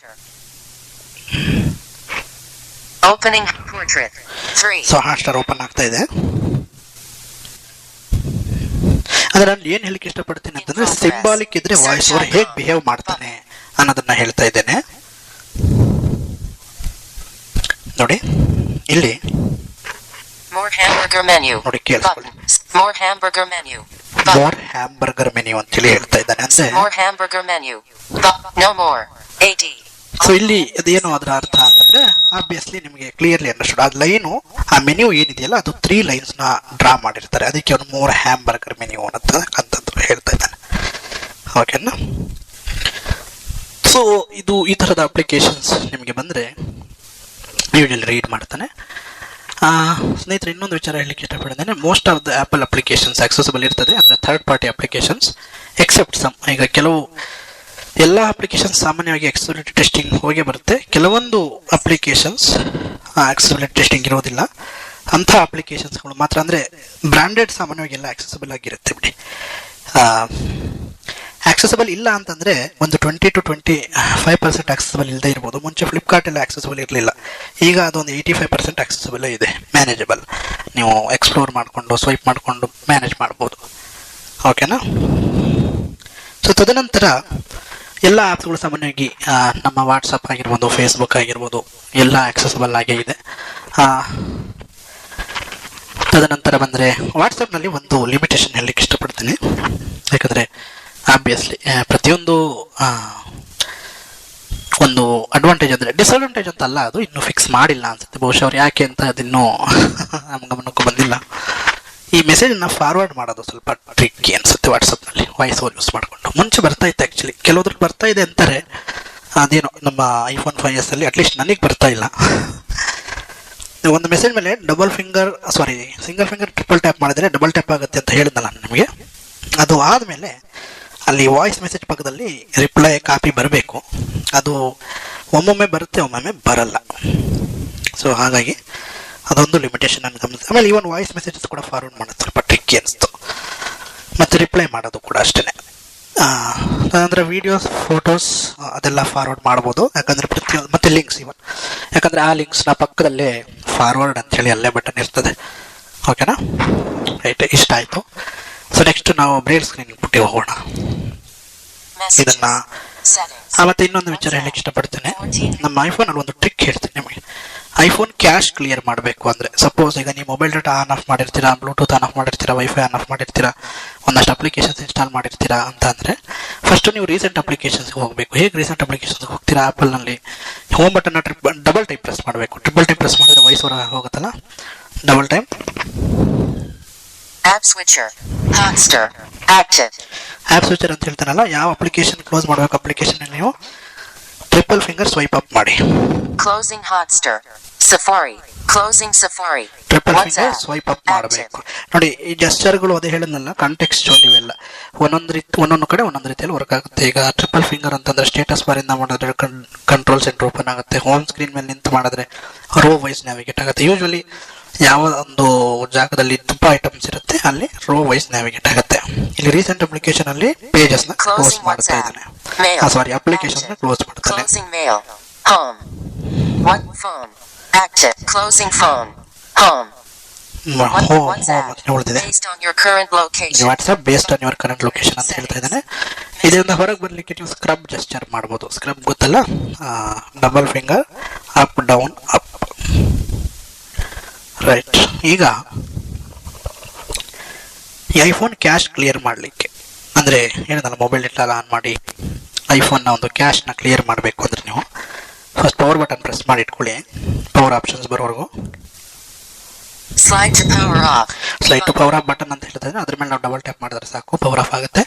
Opening portrait. 3. So hot star open ಆಗ್ತಾ ಇದೆ. ಅಂದ್ರೆ ನಾನು ಏನ್ ಹೇಳಿಕ್ಕೆ ಇಷ್ಟಪಡ್ತೀನಿ ಅಂತಂದ್ರೆ, ಸಿಂಬಾಲಿಕ್ ಇದ್ರೆ ವಾಯ್ಸ್ ಓವರ್ ಹೇಗೆ ಬಿಹೇವ್ ಮಾಡ್ತಾನೆ ಅನ್ನೋದನ್ನ ಹೇಳ್ತಾ ಇದ್ದೇನೆ ನೋಡಿ. ಇಲ್ಲಿ More hamburger menu. ನೋಡಿ ಕೇಳಿಸ್ಕೊಳ್ಳಿ, Button. More hamburger menu. More hamburger menu ಅಂತೇಳಿ ಹೇಳ್ತಾ ಇದ್ದಾನೆ. ಅಂದ್ರೆ More hamburger menu. No more. AD. So ಇಲ್ಲಿ ಅದೇನು ಅದರ ಅರ್ಥ ಅಂತಂದ್ರೆ ಆಬ್ವಿಯಸ್ಲಿ ನಿಮಗೆ ಕ್ಲಿಯರ್ಲಿ ಅಂಡರ್ಸ್ಟುಡ್. ಆ ಲೈನು, ಆ ಮೆನ್ಯೂ ಏನಿದೆಯಲ್ಲ ಅದು 3 ಲೈನ್ಸ್ ನ ಡ್ರಾ ಮಾಡಿರ್ತಾರೆ, ಅದಕ್ಕೆ ಅವನು ಮೋರ್ ಹ್ಯಾಂಬರ್ಗರ್ ಮೆನ್ಯೂ ಅಂತದ್ದು ಹೇಳ್ತಾ ಇದ್ದಾನೆ. ಓಕೆನಾ? ಸೊ ಇದು ಈ ತರದ ಅಪ್ಲಿಕೇಶನ್ಸ್ ನಿಮಗೆ ಬಂದ್ರೆ ಯೂಶಲಿ ರೀಡ್ ಮಾಡ್ತಾನೆ. ಸ್ನೇಹಿತರೆ, ಇನ್ನೊಂದು ವಿಚಾರ ಹೇಳಲಿಕ್ಕೆ ಇಷ್ಟಪಡ್ತೇನೆ. Most of the Apple applications accessible ಇರ್ತದೆ, ಅಂದರೆ third party applications except some. ಈಗ ಕೆಲವು ಎಲ್ಲ ಅಪ್ಲಿಕೇಶನ್ಸ್ ಸಾಮಾನ್ಯವಾಗಿ ಆಕ್ಸೆಸಿಬಿಲಿಟಿ ಟೆಸ್ಟಿಂಗ್ ಹೋಗಿ ಬರುತ್ತೆ, ಕೆಲವೊಂದು ಅಪ್ಲಿಕೇಶನ್ಸ್ ಆಕ್ಸೆಸಿಬಿಲಿಟಿ ಟೆಸ್ಟಿಂಗ್ ಇರೋದಿಲ್ಲ. ಅಂಥ ಅಪ್ಲಿಕೇಶನ್ಸ್ಗಳು ಮಾತ್ರ, ಅಂದರೆ ಬ್ರ್ಯಾಂಡೆಡ್ ಸಾಮಾನ್ಯವಾಗಿ ಎಲ್ಲ ಆಕ್ಸೆಸಿಬಲ್ ಆಗಿರುತ್ತೆ ಬಿಡಿ. ಆಕ್ಸೆಸಿಬಲ್ ಇಲ್ಲ ಅಂತಂದರೆ ಒಂದು 20 to 25% ಆಕ್ಸೆಸಿಬಲ್ ಇಲ್ಲದೆ ಇರ್ಬೋದು. ಮುಂಚೆ ಫ್ಲಿಪ್ಕಾರ್ಟ್ ಎಲ್ಲ ಆಕ್ಸೆಸಿಬಲ್ ಇರಲಿಲ್ಲ, ಈಗ ಅದೊಂದು 85% ಆಕ್ಸೆಸಿಬಲ್ ಇದೆ, ಮ್ಯಾನೇಜಬಲ್. ನೀವು ಎಕ್ಸ್ಪ್ಲೋರ್ ಮಾಡಿಕೊಂಡು ಸ್ವೈಪ್ ಮಾಡಿಕೊಂಡು ಮ್ಯಾನೇಜ್ ಮಾಡ್ಬೋದು. ಓಕೆನಾ? ಸೊ ತದನಂತರ ಎಲ್ಲ ಆ್ಯಪ್ಸ್ಗಳು ಸಾಮಾನ್ಯವಾಗಿ ನಮ್ಮ ವಾಟ್ಸಪ್ ಆಗಿರ್ಬೋದು, ಫೇಸ್ಬುಕ್ ಆಗಿರ್ಬೋದು, ಎಲ್ಲ ಆಕ್ಸೆಸಿಬಲ್ ಆಗೇ ಇದೆ. ತದನಂತರ ಬಂದರೆ ವಾಟ್ಸಪ್ನಲ್ಲಿ ಒಂದು ಲಿಮಿಟೇಷನ್ ಹೇಳಲಿಕ್ಕೆ ಇಷ್ಟಪಡ್ತೀನಿ. ಯಾಕಂದರೆ ಆಬ್ವಿಯಸ್ಲಿ ಪ್ರತಿಯೊಂದು ಒಂದು ಅಡ್ವಾಂಟೇಜ್ ಅಂದರೆ ಡಿಸ್ಅಡ್ವಾಂಟೇಜ್ ಅಂತ ಅಲ್ಲ, ಅದು ಇನ್ನೂ ಫಿಕ್ಸ್ ಮಾಡಿಲ್ಲ ಅನ್ಸುತ್ತೆ. ಬಹುಶಃ ಅವ್ರು ಯಾಕೆ ಅಂತ ಅದಿನ್ನೂ ನಮ್ಮ ಗಮನಕ್ಕೂ ಬಂದಿಲ್ಲ. ಈ ಮೆಸೇಜನ್ನು ಫಾರ್ವರ್ಡ್ ಮಾಡೋದು ಸ್ವಲ್ಪ ಟ್ರಿಕ್ಕಿ ಅನಿಸುತ್ತೆ ವಾಟ್ಸಪ್ನಲ್ಲಿ, ವಾಯ್ಸ್ ಓವರ್ ಯೂಸ್ ಮಾಡಿಕೊಂಡು. ಮುಂಚೆ ಬರ್ತಾ ಇತ್ತು ಆ್ಯಕ್ಚುಲಿ, ಕೆಲವ್ರಿಗೆ ಬರ್ತಾ ಇದೆ ಅಂತಾರೆ. ಅದೇನೋ ನಮ್ಮ iPhone 5s ಅಲ್ಲಿ ಅಟ್ಲೀಸ್ಟ್ ನನಗೆ ಬರ್ತಾ ಇಲ್ಲ. ಒಂದು ಮೆಸೇಜ್ ಮೇಲೆ ಸಿಂಗಲ್ ಫಿಂಗರ್ ಟ್ರಿಪಲ್ ಟ್ಯಾಪ್ ಮಾಡಿದರೆ ಡಬಲ್ ಟ್ಯಾಪ್ ಆಗುತ್ತೆ ಅಂತ ಹೇಳಿದ್ನಲ್ಲ ನಿಮಗೆ. ಅದು ಆದಮೇಲೆ ಅಲ್ಲಿ ವಾಯ್ಸ್ ಮೆಸೇಜ್ ಪಕ್ಕದಲ್ಲಿ ರಿಪ್ಲೈ ಕಾಪಿ ಬರಬೇಕು. ಅದು ಒಮ್ಮೊಮ್ಮೆ ಬರುತ್ತೆ, ಒಮ್ಮೊಮ್ಮೆ ಬರಲ್ಲ. ಸೊ ಹಾಗಾಗಿ ಅದೊಂದು ಲಿಮಿಟೇಷನ್ ಅನ್ನು ಗಮನಿಸಿ. ಆಮೇಲೆ ಈವನ್ ವಾಯ್ಸ್ ಮೆಸೇಜಸ್ ಕೂಡ ಫಾರ್ವರ್ಡ್ ಮಾಡೋದು ಸ್ವಲ್ಪ ಟ್ರಿಕ್ಕಿ ಅನಿಸ್ತು. ಮತ್ತು ರಿಪ್ಲೈ ಮಾಡೋದು ಕೂಡ ಅಷ್ಟೇ. ಅಂದರೆ ವೀಡಿಯೋಸ್, ಫೋಟೋಸ್ ಅದೆಲ್ಲ ಫಾರ್ವರ್ಡ್ ಮಾಡ್ಬೋದು. ಯಾಕಂದರೆ ಪ್ರತಿಯೊಂದು, ಮತ್ತು ಲಿಂಕ್ಸ್ ಇವನ್, ಯಾಕಂದರೆ ಆ ಲಿಂಕ್ಸ್ನ ಪಕ್ಕದಲ್ಲೇ ಫಾರ್ವರ್ಡ್ ಅಂಥೇಳಿ ಅಲ್ಲೇ ಬಟನ್ ಇರ್ತದೆ. ಓಕೆನಾ? ರೈಟ್, ಇಷ್ಟ ಆಯಿತು. ಸೊ ನೆಕ್ಸ್ಟ್ ನಾವು ಬ್ರೇಲ್ ಸ್ಕ್ರೀನ್ ಬಿಟ್ಟು ಹೋಗೋಣ. ಇದನ್ನ ಮತ್ತೆ ಇನ್ನೊಂದು ವಿಚಾರ ಹೇಳಕ್ಕೆ ಇಷ್ಟಪಡ್ತೇನೆ. ನಮ್ಮ ಐಫೋನಲ್ಲಿ ಒಂದು ಟ್ರಿಕ್ ಹೇಳ್ತೀನಿ ನಿಮಗೆ. ಐಫೋನ್ ಕ್ಯಾಶ್ ಕ್ಲಿಯರ್ ಮಾಡಬೇಕು ಅಂದರೆ, ಸಪೋಸ್ ಈಗ ನೀವು ಮೊಬೈಲ್ ಡಾಟಾ ಆನ್ ಆಫ್ ಮಾಡಿರ್ತೀರಾ, ಬ್ಲೂಟೂತ್ ಆನ್ ಆಫ್ ಮಾಡಿರ್ತೀರಾ, ವೈಫೈ ಆನ್ ಆಫ್ ಮಾಡಿರ್ತೀರಾ, ಒಂದಷ್ಟು ಅಪ್ಲಿಕೇಶನ್ಸ್ ಇನ್ಸ್ಟಾಲ್ ಮಾಡಿರ್ತೀರಾ ಅಂತ ಅಂದರೆ ಫಸ್ಟ್ ನೀವು ರೀಸೆಂಟ್ ಅಪ್ಲಿಕೇಶನ್ಸ್ಗೆ ಹೋಗಬೇಕು. ಹೇಗೆ ರೀಸೆಂಟ್ ಅಪ್ಲಿಕೇಶನ್ಸ್ಗೆ ಹೋಗ್ತೀರಾ? ಆ್ಯಪಲ್ನಲ್ಲಿ ಹೋಮ್ ಬಟನ್ನ ಡಬಲ್ ಟೈಪ್ ಪ್ರೆಸ್ ಮಾಡಬೇಕು. ಟ್ರಿಪಲ್ ಟೈಪ್ ಪ್ರೆಸ್ ಮಾಡಿದ್ರೆ ವಾಯ್ಸ್ ಓವರ್ ಹೋಗುತ್ತಲ್ಲ, double time. App switcher, Hotstar, active. App switcher ಅಂತ ಹೇಳ್ತಾನಲ್ಲ, ಯಾವ ಅಪ್ಲಿಕೇಶನ್ ಕ್ಲೋಸ್ ಮಾಡಬೇಕು ಅಪ್ಲಿಕೇಶನ್ ನೀವು ಟ್ರಿಪಲ್ ಫಿಂಗರ್ ಸ್ವೈಪ್ ಅಪ್ ಮಾಡಿ. Closing Hotstar, Safari, closing Safari, triple finger swipe up ಮಾಡಬೇಕು. ನೋಡಿ, ಈ ಜೆಸ್ಚರ್ಗಳು ಅದೇ ಹೇಳಿದ್ನಲ್ಲ, ಕಾಂಟೆಕ್ಸ್ಚುವಲ್ ಇವೆಲ್ಲ ಒಂದೊಂದು ಕಡೆ ಒಂದೊಂದು ರೀತಿಯಲ್ಲಿ ವರ್ಕ್ ಆಗುತ್ತೆ. ಈಗ ಟ್ರಿಪಲ್ ಫಿಂಗರ್ ಅಂತಂದ್ರೆ ಸ್ಟೇಟಸ್ ಬಾರ್ ಇಂದ ಮಾಡಿದ್ರೆ ಕಂಟ್ರೋಲ್ ಸೆಂಟರ್ ಓಪನ್ ಆಗುತ್ತೆ. ಹೋಮ್ ಸ್ಕ್ರೀನ್ ಮೇಲೆ ನಿಂತು ಮಾಡಿದ್ರೆ ರೋ ವೈಸ್ ನ್ಯಾವಿಗೇಟ್ ಆಗುತ್ತೆ. ಯೂಶುವಲಿ ಯಾವ ಒಂದು ಜಾಗದಲ್ಲಿ ತುಂಬಾ ಐಟಮ್ಸ್ ಇರುತ್ತೆ ಅಲ್ಲಿ ರೋ ವೈಸ್ ನ್ಯಾವಿಗೇಟ್ ಆಗುತ್ತೆ. ಇಲ್ಲಿ ರೀಸೆಂಟ್ ಅಪ್ಲಿಕೇಶನ್ ಅಲ್ಲಿ ಪೇಜಸ್ ನ ಕ್ಲೋಸ್ ಮಾಡ್ತಾ ಇದ್ದಾನೆ, ಅಪ್ಲಿಕೇಶನ್ ನ ಕ್ಲೋಸ್ ಮಾಡ್ತಾನೆ. Active. Closing phone. Home. WhatsApp based on your current location ಅಂತ ಹೇಳ್ತಾ ಇದ್ದಾನೆ. ಇದರಿಂದ ಹೊರಗೆ ಬರ್ಲಿಕ್ಕೆ ನೀವು ಸ್ಕ್ರಬ್ ಜೆಸ್ಚರ್ ಮಾಡ್ಬೋದು. ಸ್ಕ್ರಬ್ ಗೊತ್ತಲ್ಲ, double finger up down up. Right. ಈಗ ಈ ಐಫೋನ್ ಕ್ಯಾಶ್ ಕ್ಲಿಯರ್ ಮಾಡಲಿಕ್ಕೆ ಅಂದರೆ ಹೇಳಿದಲ್ಲ, ಮೊಬೈಲ್ ಡೇಟಾ ಆನ್ ಮಾಡಿ ಐಫೋನ್ನ ಒಂದು ಕ್ಯಾಶ್ನ ಕ್ಲಿಯರ್ ಮಾಡಬೇಕು ಅಂದರೆ ನೀವು ಫಸ್ಟ್ ಪವರ್ ಬಟನ್ ಪ್ರೆಸ್ ಮಾಡಿ ಇಟ್ಕೊಳ್ಳಿ, ಪವರ್ ಆಪ್ಷನ್ಸ್ ಬರೋವರೆಗೂ. Slide to power off button ಅಂತ ಹೇಳ್ತಾರೆ, ಅದ್ರ ಮೇಲೆ ನಾವು ಡಬಲ್ ಟ್ಯಾಪ್ ಮಾಡಿದ್ರೆ ಸಾಕು, ಪವರ್ ಆಫ್ ಆಗುತ್ತೆ.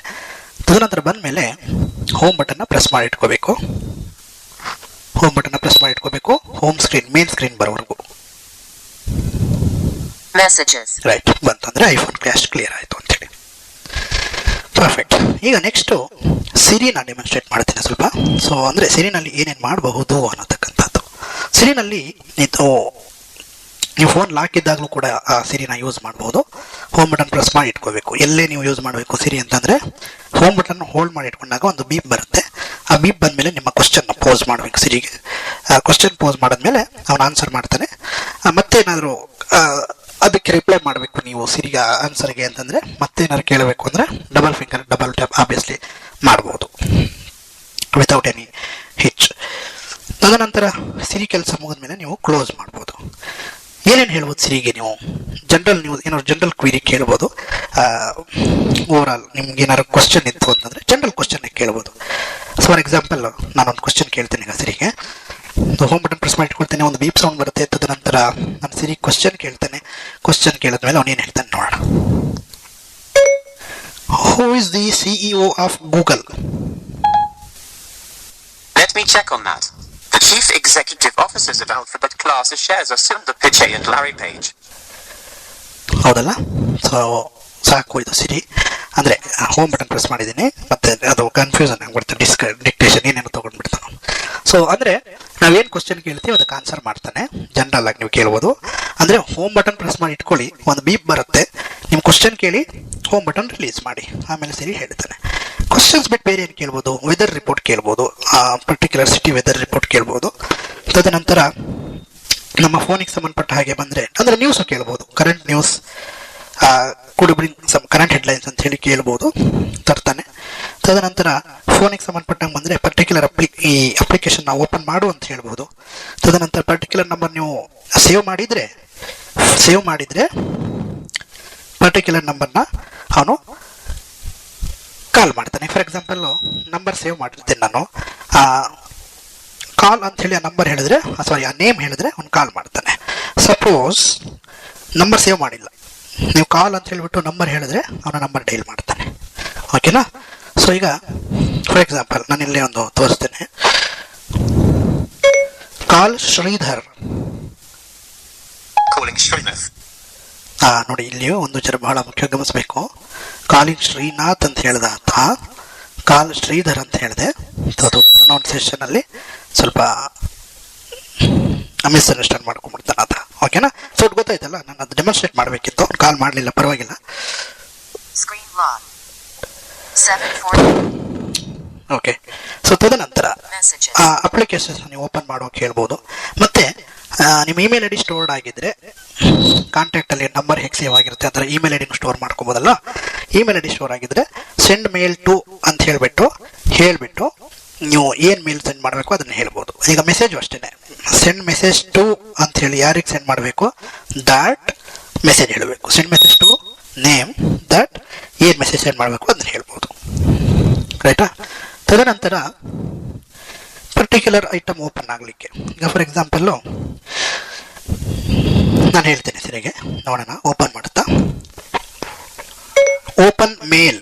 ತದನಂತರ ಬಂದ ಮೇಲೆ ಹೋಮ್ ಬಟನ್ನ ಪ್ರೆಸ್ ಮಾಡಿ ಇಟ್ಕೋಬೇಕು. ಹೋಮ್ ಸ್ಕ್ರೀನ್, ಮೇನ್ ಸ್ಕ್ರೀನ್ ಬರೋವರೆಗೂ. ರೈಟ್, ಬಂತಂದ್ರೆ ಐಫೋನ್ ಕ್ಯಾಶ್ ಕ್ಲಿಯರ್ ಆಯಿತು ಅಂತೇಳಿ. ಪರ್ಫೆಕ್ಟ್. ಈಗ ನೆಕ್ಸ್ಟು ಸಿರಿನ ಡೆಮಾನ್ಸ್ಟ್ರೇಟ್ ಮಾಡ್ತೀನಿ ಸ್ವಲ್ಪ. ಸೊ ಅಂದರೆ ಸಿರಿನಲ್ಲಿ ಏನೇನು ಮಾಡಬಹುದು ಅನ್ನತಕ್ಕಂಥದ್ದು. ಸಿರಿನಲ್ಲಿ ನೀವು ಫೋನ್ ಲಾಕ್ ಇದ್ದಾಗಲೂ ಕೂಡ ಆ ಸಿರಿನ ಯೂಸ್ ಮಾಡ್ಬೋದು. ಹೋಮ್ ಬಟನ್ ಪ್ರೆಸ್ ಮಾಡಿ ಇಟ್ಕೋಬೇಕು. ಎಲ್ಲೇ ನೀವು ಯೂಸ್ ಮಾಡಬೇಕು ಸಿರಿ ಅಂತಂದರೆ ಹೋಮ್ ಬಟನ್ ಹೋಲ್ಡ್ ಮಾಡಿ ಇಟ್ಕೊಂಡಾಗ ಒಂದು ಬೀಪ್ ಬರುತ್ತೆ. ಆ ಬೀಪ್ ಬಂದಮೇಲೆ ನಿಮ್ಮ ಕ್ವಶನ್ನ ಪೋಸ್ ಮಾಡಬೇಕು ಸಿರಿಗೆ. ಕ್ವಶನ್ ಪೋಸ್ ಮಾಡಿದ್ಮೇಲೆ ಅವನು ಆನ್ಸರ್ ಮಾಡ್ತಾನೆ. ಮತ್ತೇನಾದರೂ ಅದಕ್ಕೆ ರಿಪ್ಲೈ ಮಾಡಬೇಕು ನೀವು ಸಿರಿಗೆ ಆನ್ಸರ್ಗೆ ಅಂತಂದರೆ, ಮತ್ತೇನಾದ್ರು ಕೇಳಬೇಕು ಅಂದರೆ double finger double tap obviously ಮಾಡ್ಬೋದು ವಿತೌಟ್ ಎನಿ ಹಿಚ್. ತದನಂತರ ಸಿರಿ ಕೆಲಸ ಮುಗಿದ ಮೇಲೆ ನೀವು ಕ್ಲೋಸ್ ಮಾಡ್ಬೋದು. ಏನೇನು ಹೇಳ್ಬೋದು ಸಿರಿಗೆ ನೀವು ಜನರಲ್ ನ್ಯೂಸ್ ಏನಾದ್ರು ಜನರಲ್ ಕ್ವಿರಿ ಕೇಳ್ಬೋದು. ಓವರ್ ಆಲ್ ನಿಮ್ಗೆ ಏನಾದ್ರು ಕ್ವಶನ್ ಇತ್ತು ಅಂತಂದರೆ ಜನರಲ್ ಕ್ವಶನ್ ಕೇಳ್ಬೋದು. ಫಾರ್ ಎಕ್ಸಾಂಪಲ್ ನಾನೊಂದು ಕ್ವಶನ್ ಕೇಳ್ತೀನಿ ಈಗ ಸಿರಿಗೆ. ಹೋಮ್ ಬಟನ್ ಪ್ರೆಸ್ ಮಾಡಿ ಇಟ್ಕೊಳ್ತೇನೆ, ಒಂದು ಬೀಪ್ ಸೌಂಡ್ ಬರುತ್ತೆ. ತದನಂತರ ನಾನು ಸಿರಿ ಕ್ವಶನ್ ಕೇಳ್ತೇನೆ. ಕ್ವಶನ್ ಕೇಳಿದ್ಮೇಲೆ ಅವನೇನು ಹೇಳ್ತಾನೆ ನೋಡೋಣ. Who is the CEO of Google? Let me check on that. The chief executive officers of Alphabet class shares are Sundar Pichai and Larry Page. ಹೌದಲ್ಲ? ಸೊ ಸಾಕು ಇದು ಸಿರಿ. ಅಂದರೆ ಹೋಮ್ ಬಟನ್ ಪ್ರೆಸ್ ಮಾಡಿದ್ದೀನಿ, ಮತ್ತೆ ಅದು ಕನ್ಫ್ಯೂಷನ್ ಆಗಿಬಿಡ್ತಾರೆ, ಡಿಕ್ಟೇಷನ್ ಏನೇನು ತೊಗೊಂಡ್ಬಿಡ್ತಾನೆ. ಸೊ ಅಂದರೆ ನಾವೇನು ಕ್ವಶನ್ ಕೇಳ್ತೀವಿ ಅದಕ್ಕೆ ಆನ್ಸರ್ ಮಾಡ್ತಾನೆ. ಜನರಲ್ ಆಗಿ ನೀವು ಕೇಳ್ಬೋದು. ಅಂದರೆ ಹೋಮ್ ಬಟನ್ ಪ್ರೆಸ್ ಮಾಡಿ ಇಟ್ಕೊಳ್ಳಿ, ಒಂದು ಬೀಪ್ ಬರುತ್ತೆ, ನಿಮ್ಮ ಕ್ವಶನ್ ಕೇಳಿ ಹೋಮ್ ಬಟನ್ ರಿಲೀಸ್ ಮಾಡಿ, ಆಮೇಲೆ ಸಿರಿ ಹೇಳ್ತಾನೆ. ಕ್ವಶನ್ಸ್ ಬಿಟ್ಟು ಬೇರೆ ಏನು ಕೇಳ್ಬೋದು? ವೆದರ್ ರಿಪೋರ್ಟ್ ಕೇಳ್ಬೋದು, ಪರ್ಟಿಕ್ಯುಲರ್ ಸಿಟಿ ವೆದರ್ ರಿಪೋರ್ಟ್ ಕೇಳ್ಬೋದು. ತದನಂತರ ನಮ್ಮ ಫೋನಿಗೆ ಸಂಬಂಧಪಟ್ಟ ಹಾಗೆ ಬಂದರೆ ಅಂದರೆ ನ್ಯೂಸ್ ಕೇಳ್ಬೋದು, ಕರೆಂಟ್ ನ್ಯೂಸ್, ಕುಡ್ ಬ್ರಿಂಗ್ ಸಮ್ ಕರೆಂಟ್ ಹೆಡ್ಲೈನ್ಸ್ ಅಂತ ಹೇಳಿ ಕೇಳ್ಬೋದು, ತರ್ತಾನೆ. ತದನಂತರ ಫೋನಿಗೆ ಸಂಬಂಧಪಟ್ಟಂಗೆ ಬಂದರೆ ಪರ್ಟಿಕ್ಯುಲರ್ ಈ ಅಪ್ಲಿಕೇಶನ್ನ ಓಪನ್ ಮಾಡು ಅಂತ ಹೇಳ್ಬೋದು. ತದನಂತರ ಪರ್ಟಿಕ್ಯುಲರ್ ನಂಬರ್ ನೀವು ಸೇವ್ ಮಾಡಿದರೆ ಪರ್ಟಿಕ್ಯುಲರ್ ನಂಬರ್ನ ಅವನು ಕಾಲ್ ಮಾಡ್ತಾನೆ. ಫಾರ್ ಎಕ್ಸಾಂಪಲ್ಲು ನಂಬರ್ ಸೇವ್ ಮಾಡಿರ್ತೀನಿ ನಾನು, ಕಾಲ್ ಅಂಥೇಳಿ ಆ ನಂಬರ್ ಹೇಳಿದ್ರೆ, ಸಾರಿ ಆ ನೇಮ್ ಹೇಳಿದ್ರೆ ಅವ್ನು ಕಾಲ್ ಮಾಡ್ತಾನೆ. ಸಪೋಸ್ ನಂಬರ್ ಸೇವ್ ಮಾಡಿಲ್ಲ, ನೀವು ಕಾಲ್ ಅಂತ ಹೇಳಿಬಿಟ್ಟು ನಂಬರ್ ಹೇಳಿದ್ರೆ ಅವನ ನಂಬರ್ ಡೈಲ್ ಮಾಡ್ತಾನೆ. ಓಕೆನಾ? ಸೊ ಈಗ ಫಾರ್ ಎಕ್ಸಾಂಪಲ್ ನಾನು ಇಲ್ಲೇ ಒಂದು ತೋರಿಸ್ತೇನೆ. ಕಾಲ್ ಶ್ರೀಧರ್. ನೋಡಿ ಇಲ್ಲಿಯೂ ಒಂದು ವಿಚಾರ ಬಹಳ ಮುಖ್ಯ ಗಮನಿಸಬೇಕು. ಕಾಲಿಂಗ್ ಶ್ರೀನಾಥ್ ಅಂತ ಹೇಳ್ದ ಅಂತ ಕಾಲ್ ಶ್ರೀಧರ್ ಅಂತ ಹೇಳಿದೆ. ಅದು ಪ್ರೊನೌನ್ಸಿಯೇಷನ್ ಅಲ್ಲಿ ಸ್ವಲ್ಪ ಮಿಸ್ಅಂಡರ್ಸ್ಟ್ಯಾಂಡ್ ಮಾಡ್ಕೊಂಡ್ಬಿಡ್ತಾನೆ ಆತ. ಓಕೆನಾ? ಸೊ ಅದು ಗೊತ್ತಾಯ್ತಲ್ಲ, ನಾನು ಅದು ಡೆಮಾನ್ಸ್ಟ್ರೇಟ್ ಮಾಡಬೇಕಿತ್ತು, ಕಾಲ್ ಮಾಡಲಿಲ್ಲ, ಪರವಾಗಿಲ್ಲ. ಓಕೆ. ಸೊ ತದನಂತರ ಅಪ್ಲಿಕೇಶನ್ಸ್ ನೀವು ಓಪನ್ ಮಾಡೋಕೆ ಹೇಳ್ಬೋದು. ಮತ್ತೆ ನಿಮ್ಮ ಇಮೇಲ್ ಐ ಡಿ ಸ್ಟೋರ್ಡ್ ಆಗಿದ್ರೆ ಕಾಂಟ್ಯಾಕ್ಟಲ್ಲಿ ನಂಬರ್ ಹೇಗೆ ಸೇವ್ ಆಗಿರುತ್ತೆ ಅಂದರೆ ಇಮೇಲ್ ಐ ಡಿನ ಸ್ಟೋರ್ ಮಾಡ್ಕೋಬೋದಲ್ಲ. ಇಮೇಲ್ ಐ ಡಿ ಸ್ಟೋರ್ ಆಗಿದ್ರೆ ಸೆಂಡ್ ಮೇಲ್ ಟು ಅಂತ ಹೇಳಿಬಿಟ್ಟು ನೀವು ಏನು ಮೇಲ್ ಸೆಂಡ್ ಮಾಡಬೇಕು ಅದನ್ನು ಹೇಳ್ಬೋದು. ಈಗ ಮೆಸೇಜು ಅಷ್ಟೇ, ಸೆಂಡ್ ಮೆಸೇಜ್ ಟು ಅಂತ ಹೇಳಿ ಯಾರಿಗೆ ಸೆಂಡ್ ಮಾಡಬೇಕು ದ್ಯಾಟ್ ಮೆಸೇಜ್ ಹೇಳಬೇಕು. Send message to name that ಏನು ಮೆಸೇಜ್ ಸೆಂಡ್ ಮಾಡಬೇಕು ಅದನ್ನು ಹೇಳ್ಬೋದು. ರೈಟಾ? ತದನಂತರ ಪರ್ಟಿಕ್ಯುಲರ್ ಐಟಮ್ ಓಪನ್ ಆಗಲಿಕ್ಕೆ, ಈಗ ಫಾರ್ ಎಕ್ಸಾಂಪಲ್ಲು ನಾನು ಹೇಳ್ತೇನೆ ಸರಿಗೆ, ನೋಡೋಣ. ಓಪನ್ ಮಾಡುತ್ತಾ, open mail.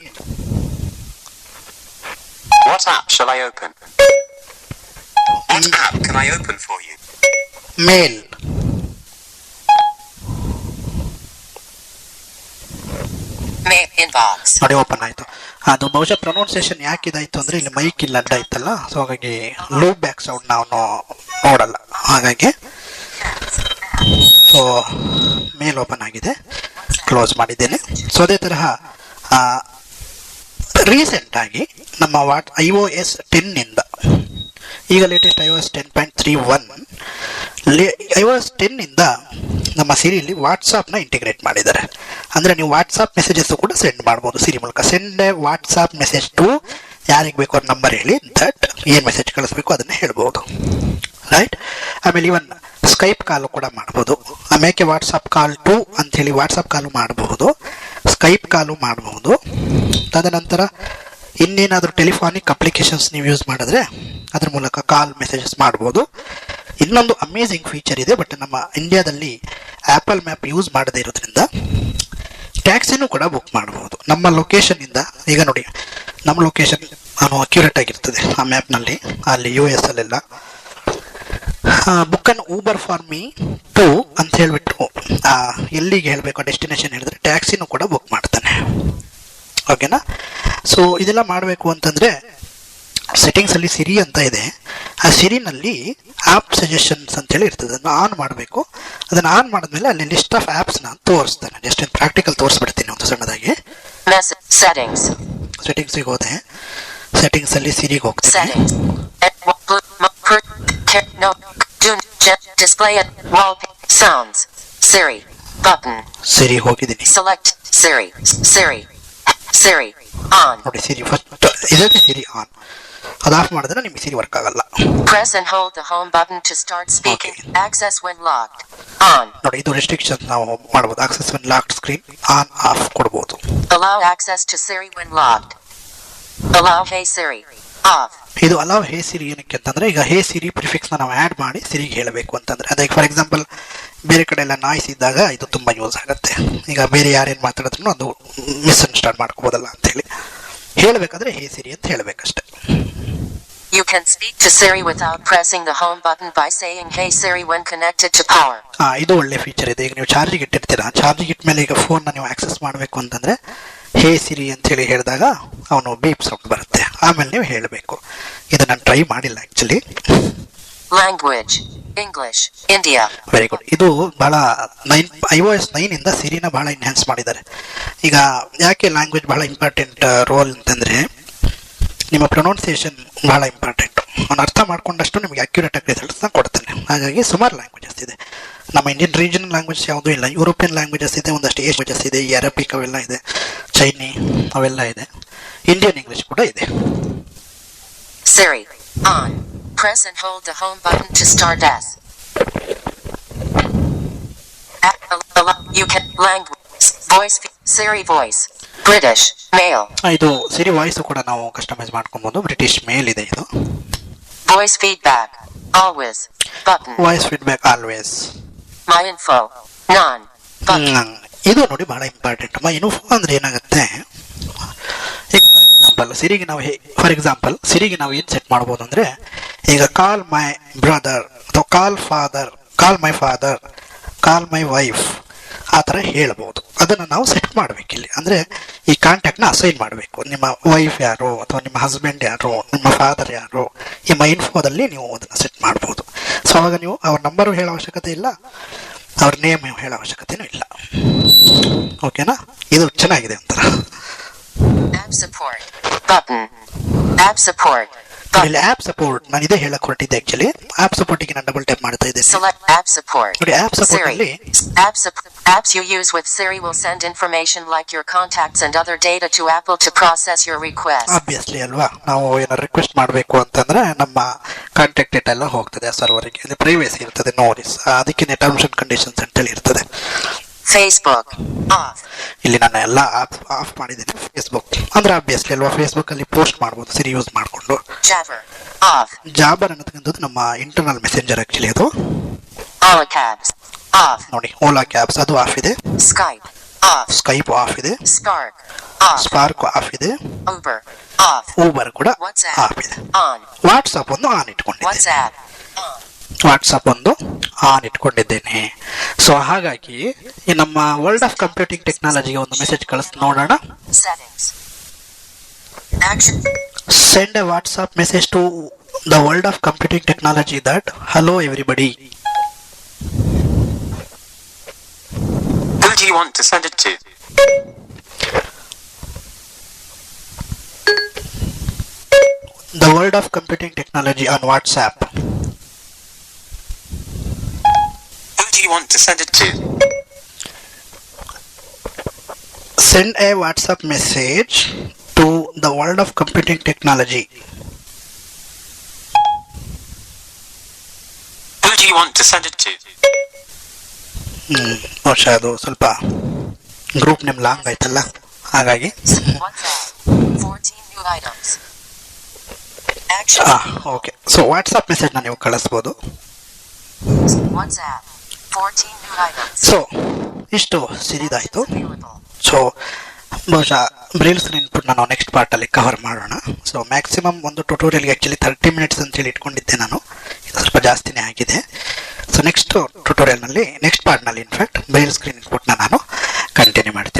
What app shall I open? What app can I open for you? Mail. Inbox. ನೋಡಿ ಓಪನ್ ಆಯಿತು. ಅದು ಬಹುಶಃ ಪ್ರೊನೌನ್ಸಿಯೇಷನ್ ಯಾಕೆ ಇದಾಯಿತು ಅಂದರೆ ಇಲ್ಲಿ ಮೈಕ್ ಇಲ್ಲ ಅಡ್ಡ ಇತ್ತಲ್ಲ, ಸೊ ಹಾಗಾಗಿ ಲೂಪ್ ಬ್ಯಾಕ್ ಸೌಂಡ್ ನಾವು ನೋಡಲ್ಲ, ಹಾಗಾಗಿ ಸೊ ಮೇಲ್ ಓಪನ್ ಆಗಿದೆ, ಕ್ಲೋಸ್ ಮಾಡಿದ್ದೇನೆ. ಸೊ ಅದೇ ತರಹ ರೀಸೆಂಟಾಗಿ ನಮ್ಮ iOS 10 ಈಗ ಲೇಟೆಸ್ಟ್ iOS 10.31 iOS 10 ನಮ್ಮ ಸಿರಿಯಲ್ಲಿ ವಾಟ್ಸಾಪ್ನ ಇಂಟಿಗ್ರೇಟ್ ಮಾಡಿದ್ದಾರೆ. ಅಂದರೆ ನೀವು ವಾಟ್ಸಾಪ್ ಮೆಸೇಜಸ್ಸು ಕೂಡ ಸೆಂಡ್ ಮಾಡ್ಬೋದು ಸಿರಿ ಮೂಲಕ. ಸೆಂಡ್ ವಾಟ್ಸಾಪ್ ಮೆಸೇಜ್ ಟು ಯಾರಿಗೆ ಬೇಕು ಅವ್ರ ನಂಬರ್ ಹೇಳಿ ದಟ್ ಏನು ಮೆಸೇಜ್ ಕಳಿಸ್ಬೇಕು ಅದನ್ನೇ ಹೇಳ್ಬೋದು. ರೈಟ್? ಆಮೇಲೆ ಇವನ್ ಸ್ಕೈಪ್ ಕಾಲು ಕೂಡ ಮಾಡ್ಬೋದು. ಆಮೇಲೆ ವಾಟ್ಸಾಪ್ ಕಾಲ್ ಟು ಅಂಥೇಳಿ ವಾಟ್ಸಾಪ್ ಕಾಲು ಮಾಡಬಹುದು, ಸ್ಕೈಪ್ ಕಾಲು ಮಾಡಬಹುದು. ತದನಂತರ ಇನ್ನೇನಾದರೂ ಟೆಲಿಫೋನಿಕ್ ಅಪ್ಲಿಕೇಶನ್ಸ್ ನೀವು ಯೂಸ್ ಮಾಡಿದ್ರೆ ಅದ್ರ ಮೂಲಕ ಕಾಲ್ ಮೆಸೇಜಸ್ ಮಾಡ್ಬೋದು. ಇನ್ನೊಂದು ಅಮೇಝಿಂಗ್ ಫೀಚರ್ ಇದೆ, ಬಟ್ ನಮ್ಮ ಇಂಡಿಯಾದಲ್ಲಿ ಆ್ಯಪಲ್ ಮ್ಯಾಪ್ ಯೂಸ್ ಮಾಡದೇ ಇರೋದ್ರಿಂದ ಟ್ಯಾಕ್ಸಿನೂ ಕೂಡ ಬುಕ್ ಮಾಡಬಹುದು ನಮ್ಮ ಲೊಕೇಶನ್ನಿಂದ. ಈಗ ನೋಡಿ ನಮ್ಮ ಲೊಕೇಶನ್ ಅಕ್ಯುರೇಟ್ ಆಗಿರ್ತದೆ ಆ ಮ್ಯಾಪ್ನಲ್ಲಿ, ಅಲ್ಲಿ US ಅಲ್ಲೆಲ್ಲ book an Uber for me to ಅಂತ ಹೇಳಿಬಿಟ್ಟು ಎಲ್ಲಿಗೆ ಹೇಳಬೇಕು ಡೆಸ್ಟಿನೇಷನ್ ಹೇಳಿದ್ರೆ ಟ್ಯಾಕ್ಸಿನೂ ಕೂಡ ಬುಕ್ ಮಾಡ್ತಾನೆ. ಓಕೆನಾ? ಸೊ ಇದೆಲ್ಲ ಮಾಡಬೇಕು ಅಂತಂದರೆ ಸೆಟ್ಟಿಂಗ್ಸಲ್ಲಿ ಸಿರಿ ಅಂತ ಇದೆ, ಆ ಸಿರಿನಲ್ಲಿ ಆ್ಯಪ್ ಸಜೆಷನ್ಸ್ ಅಂತೇಳಿ ಇರ್ತದೆ, ಅದನ್ನು ಆನ್ ಮಾಡಬೇಕು. ಅದನ್ನು ಆನ್ ಮಾಡಿದ್ಮೇಲೆ ಅಲ್ಲಿ ಲಿಸ್ಟ್ ಆಫ್ ಆ್ಯಪ್ಸ್ನ ತೋರಿಸ್ತಾನೆ. ಜಸ್ಟ್ ಪ್ರಾಕ್ಟಿಕಲ್ ತೋರಿಸ್ಬಿಡ್ತೀನಿ ಒಂದು ಸಣ್ಣದಾಗಿ. ಸೆಟ್ಟಿಂಗ್ಸಿಗೆ ಹೋದೆ, ಸೆಟ್ಟಿಂಗ್ಸಲ್ಲಿ ಸಿರಿಗೆ ಹೋಗ್ತೀನಿ. ಸಿರಿ ಹೋಗಿದ್ದೀನಿ. Siri on. ನೋಡಿ ಸಿರಿ ಫಸ್ಟ್ ಇದೆ, ಸಿರಿ ಆನ್. ಅದು ಆಫ್ ಮಾಡಿದ್ರೆ ನಿಮಗೆ ಸಿರಿ ವರ್ಕ್ ಆಗಲ್ಲ. Press and hold the home button to start speaking. Access when locked. On. ನೋಡಿ, ಇದು ರೆಸ್ಟ್ರಿಕ್ಷನ್ ನಾವು ಮಾಡಬಹುದು. Access when locked screen on off ಕೊಡಬಹುದು. Allow access to Siri when locked. Allow Hey Siri. Off. ಇದು ಅಲಾವ್ ಹೇ ಸಿರಿ ಏನಕ್ಕೆ ಅಂತಂದ್ರೆ, ಈಗ ಹೇ ಸಿರಿ ಪ್ರಿಫಿಕ್ಸ್ ನಾವು ಆಡ್ ಮಾಡಿ ಸಿರಿಗೆ ಹೇಳಬೇಕು ಅಂತಂದ್ರೆ, ಅದಕ್ಕೆ ಫಾರ್ ಎಕ್ಸಾಂಪಲ್ ಬೇರೆ ಕಡೆ ಎಲ್ಲ ನಾಯ್ಸ್ ಇದ್ದಾಗ ಇದು ತುಂಬಾ ಯೂಸ್ ಆಗುತ್ತೆ. ಈಗ ಬೇರೆ ಯಾರೇನು ಮಾತಾಡಿದ್ರು ಅದು ಮಿಸ್ಅಂಡರ್ಸ್ಟ್ಯಾಂಡ್ ಮಾಡ್ಕೋಬೋದಲ್ಲ ಅಂತ ಹೇಳಿ ಹೇಳಬೇಕಾದ್ರೆ ಹೇ ಸಿರಿ ಅಂತ ಹೇಳಬೇಕಷ್ಟೆ. You can speak to Siri without pressing the home button by saying Hey Siri when connected to power. ಇದು ಒಳ್ಳೆ ಫೀಚರ್ ಇದೆ. ಈಗ ನೀವು ಚಾರ್ಜಿಗೆ ಇಟ್ಟಿರ್ತೀರಾ, ಚಾರ್ಜಿಗೆ ಇಟ್ಟ ಮೇಲೆ ಈಗ ಫೋನ್ ನೀವು ಆಕ್ಸೆಸ್ ಮಾಡಬೇಕು ಅಂತಂದ್ರೆ ಹೇ ಸಿರಿ ಅಂತ ಹೇಳಿ ಹೇಳಿದಾಗ ಅವನು ಬೀಪ್ ಸೌಂಡ್ ಬರುತ್ತೆ, ಆಮೇಲೆ ನೀವು ಹೇಳಬೇಕು. ಇದು ನಾನು ಟ್ರೈ ಮಾಡಿಲ್ಲ actually. Language. English. India. Very good. ಇದು ಬಹಳ iOS 9 ಇಂದ ಸಿರಿನ ಬಹಳ ಎನ್ಹ್ಯಾನ್ಸ್ ಮಾಡಿದ್ದಾರೆ. ಈಗ ಯಾಕೆ ಲ್ಯಾಂಗ್ವೇಜ್ ಬಹಳ ಇಂಪಾರ್ಟೆಂಟ್ ರೋಲ್ ಅಂತಂದ್ರೆ, ನಿಮ್ಮ ಪ್ರೊನೌನ್ಸಿಯೇಷನ್ ಬಹಳ ಇಂಪಾರ್ಟೆಂಟ್. ಅವ್ನು ಅರ್ಥ ಮಾಡ್ಕೊಂಡಷ್ಟು ನಿಮಗೆ ಅಕ್ಯುರೇಟ್ ಆಗಿ ರಿಸಲ್ಟ್ಸ್ನ ಕೊಡ್ತಾನೆ. ಹಾಗಾಗಿ ಸುಮಾರು ಲ್ಯಾಂಗ್ವೇಜಸ್ ಇದೆ. ನಮ್ಮ ಇಂಡಿಯನ್ ರೀಜನಲ್ ಲ್ಯಾಂಗ್ವೇಜ್ ಯಾವುದೂ ಇಲ್ಲ. ಯುರೋಪಿಯನ್ ಲ್ಯಾಂಗ್ವೇಜಸ್ ಇದೆ, ಒಂದಷ್ಟು ಏಷ್ಯನ್ ಲ್ಯಾಂಗ್ವೇಜಸ್ ಇದೆ, ಈ ಅರಬಿಕ್ ಅವೆಲ್ಲ ಇದೆ, ಚೈನಿ ಅವೆಲ್ಲ ಇದೆ, ಇಂಡಿಯನ್ ಇಂಗ್ಲಿಷ್ ಕೂಡ ಇದೆ. Siri. On. Press and hold the home button to start as. You can language. Voice. Siri voice. British. Male. ಇದು ಸಿರಿ ವಾಯ್ಸ್ ಕೂಡ ನಾವು ಕಸ್ಟಮೈಸ್ ಮಾಡ್ಕೊಬಹುದು. ಬ್ರಿಟಿಷ್ ಮೇಲ್ ಇದೆ ಇದು. Voice feedback. Always. Button. Voice feedback always. My info. None. Button. ಇದು ನೋಡಿ ಬಹಳ ಇಂಪಾರ್ಟೆಂಟ್. ಮೈ ಇನ್ಫೋ ಅಂದ್ರೆ ಏನಾಗುತ್ತೆ, ಈಗ ಫಾರ್ ಎಕ್ಸಾಂಪಲ್ ಸಿರಿಗೆ ನಾವು ಏನು ಸೆಟ್ ಮಾಡ್ಬೋದು ಅಂದ್ರೆ, ಈಗ ಕಾಲ್ ಮೈ ಬ್ರದರ್ ಅಥವಾ call father, call my father, call my wife ಆ ಥರ ಹೇಳ್ಬೋದು. ಅದನ್ನು ನಾವು ಸೆಟ್ ಮಾಡಬೇಕಿಲ್ಲಿ. ಅಂದರೆ ಈ ಕಾಂಟ್ಯಾಕ್ಟ್ನ ಅಸೈನ್ ಮಾಡಬೇಕು. ನಿಮ್ಮ ವೈಫ್ ಯಾರು ಅಥವಾ ನಿಮ್ಮ ಹಸ್ಬೆಂಡ್ ಯಾರು, ನಿಮ್ಮ ಫಾದರ್ ಯಾರು, ಈ ಮೈ ಇನ್ಫೋದಲ್ಲಿ ನೀವು ಅದನ್ನು ಸೆಟ್ ಮಾಡ್ಬೋದು. ಸೊ ಆವಾಗ ನೀವು ಅವ್ರ ನಂಬರು ಹೇಳೋ ಅವಶ್ಯಕತೆ ಇಲ್ಲ, ಅವ್ರ ನೇಮ್ ಹೇಳೋ ಅವಶ್ಯಕತೆನೂ ಇಲ್ಲ. ಓಕೆನಾ? ಇದು ಚೆನ್ನಾಗಿದೆ ಒಂಥರ. App support. Button. App support. ಇಲ್ಲಿ ಆಪ್ ಸಪೋರ್ಟ್ ನಾನು ಇದೇ ಹೇಳಕ್ ಹೊರಟಿದ್ದೆ ಆಕ್ಚುಲಿ. ಆಪ್ ಸಪೋರ್ಟಿಗೆ ನಾನು ಡಬಲ್ ಟ್ಯಾಪ್ ಮಾಡ್ತಾ ಇದ್ದೇನೆ. Select app support. ನೋಡಿ ಆಪ್ ಸಪೋರ್ಟ್ ಅಲ್ಲಿ Apps you use with Siri will send information like your contacts and other data to Apple to process your request. Obviously ಅಲ್ವಾ, ನಾವು ಏನಾದ್ರು ರಿಕ್ವೆಸ್ಟ್ ಮಾಡಬೇಕು ಅಂತಂದ್ರೆ ನಮ್ಮ ಕಾಂಟ್ಯಾಕ್ಟ್ ಡೇಟಾ ಎಲ್ಲ ಹೋಗ್ತದೆ ಆ ಸರ್ವರ್ಗೆ. ಅಲ್ಲಿ ಪ್ರೈವೇಸಿ ಇರ್ತದೆ, ನೋ ರಿಸ್. ಅದಕ್ಕೆ ಟರ್ಮ್ಸ್ ಅಂಡ್ ಕಂಡೀಷನ್ಸ್ ಅಂತೇಳಿ ಇರ್ತದೆ. Facebook. Off. ಇಲ್ಲಿ ನಾನು ಎಲ್ಲ ಆಫ್ ಮಾಡಿದ್ದೀನಿ. ಫೇಸ್ಬುಕ್ ಅಂದ್ರೆ ಆಬ್ವಿಯಸ್ಲಿ ಅಲ್ವಾ, ಫೇಸ್ಬುಕ್ ಅಲ್ಲಿ ಪೋಸ್ಟ್ ಮಾಡ್ಬೋದು ಸಿರಿ ಯೂಸ್ ಮಾಡಿಕೊಂಡು. Jabber. Off. ಜಾಬರ್ ಅನ್ನೋದಕ್ಕಂಥದ್ದು ನಮ್ಮ ಇಂಟರ್ನಲ್ ಮೆಸೆಂಜರ್ ಆಕ್ಚುಲಿ. ಅದು Ola Cabs. Off. ನೋಡಿ, ಓಲಾ ಕ್ಯಾಬ್ಸ್ ಅದು ಆಫ್ ಇದೆ. Skype. Off. ಸ್ಕೈಪ್ ಆಫ್ ಇದೆ. Spark. Off. ಸ್ಪಾರ್ಕ್ ಆಫ್ ಇದೆ. Uber. Off. ಊಬರ್ ಕೂಡ WhatsApp. ಆಫ್ ಇದೆ. On. ವಾಟ್ಸಪ್ ಒಂದು ಆನ್ ಇಟ್ಕೊಂಡಿದ್ದೆ. WhatsApp. On. ವಾಟ್ಸಪ್ ಒಂದು ಆನ್ ಇಟ್ಕೊಂಡಿದ್ದೇನೆ. ಸೊ ಹಾಗಾಗಿ ಈ ನಮ್ಮ ವರ್ಲ್ಡ್ ಆಫ್ ಕಂಪ್ಯೂಟಿಂಗ್ ಟೆಕ್ನಾಲಜಿಗೆ ಒಂದು ಮೆಸೇಜ್ ಕಳಿಸ್ ನೋಡೋಣ. Settings. Action. Send a WhatsApp message to the world of computing technology that hello everybody. Who do you want to send it to? The world of computing technology on WhatsApp. Who do you want to send it to? Send a WhatsApp message to the world of computing technology. Who do you want to send it to? ಬಹುಶಃ ಅದು ಸ್ವಲ್ಪ ಗ್ರೂಪ್ ನೇಮ್ ಲಾಂಗ್ ಆಯ್ತಲ್ಲ, ಹಾಗಾಗಿ WhatsApp. 14 new items. Action. Okay. So WhatsApp ಮೆಸೇಜ್ನ ನೀವು ಕಳಿಸ್ಬೋದು. WhatsApp. 14 new items. ಸೊ ಇಷ್ಟು ಸಿರಿದಾಯಿತು. Available. ಸೊ ಬಹುಶಃ ಬ್ರೈಲ್ ಸ್ಕ್ರೀನ್ ಇನ್ಪುಟ್ ನಾವು ನೆಕ್ಸ್ಟ್ ಪಾರ್ಟಲ್ಲಿ ಕವರ್ ಮಾಡೋಣ. ಸೊ ಮ್ಯಾಕ್ಸಿಮಮ್ ಒಂದು ಟ್ಯುಟೋರಿಯಲ್ಗೆ ಆ್ಯಕ್ಚುಲಿ 30 ಮಿನಿಟ್ಸ್ ಅಂತೇಳಿ ಇಟ್ಕೊಂಡಿದ್ದೆ ನಾನು. ಇದು ಸ್ವಲ್ಪ ಜಾಸ್ತಿನೇ ಆಗಿದೆ. ಸೊ ನೆಕ್ಸ್ಟ್ ಟ್ಯುಟೋರಿಯಲ್ನಲ್ಲಿ, ನೆಕ್ಸ್ಟ್ ಪಾರ್ಟ್ನಲ್ಲಿ ಇನ್ಫ್ಯಾಕ್ಟ್ ಬ್ರೈಲ್ ಸ್ಕ್ರೀನ್ ಇನ್ಪುಟ್ನ ನಾನು ಕಂಟಿನ್ಯೂ ಮಾಡ್ತೀನಿ.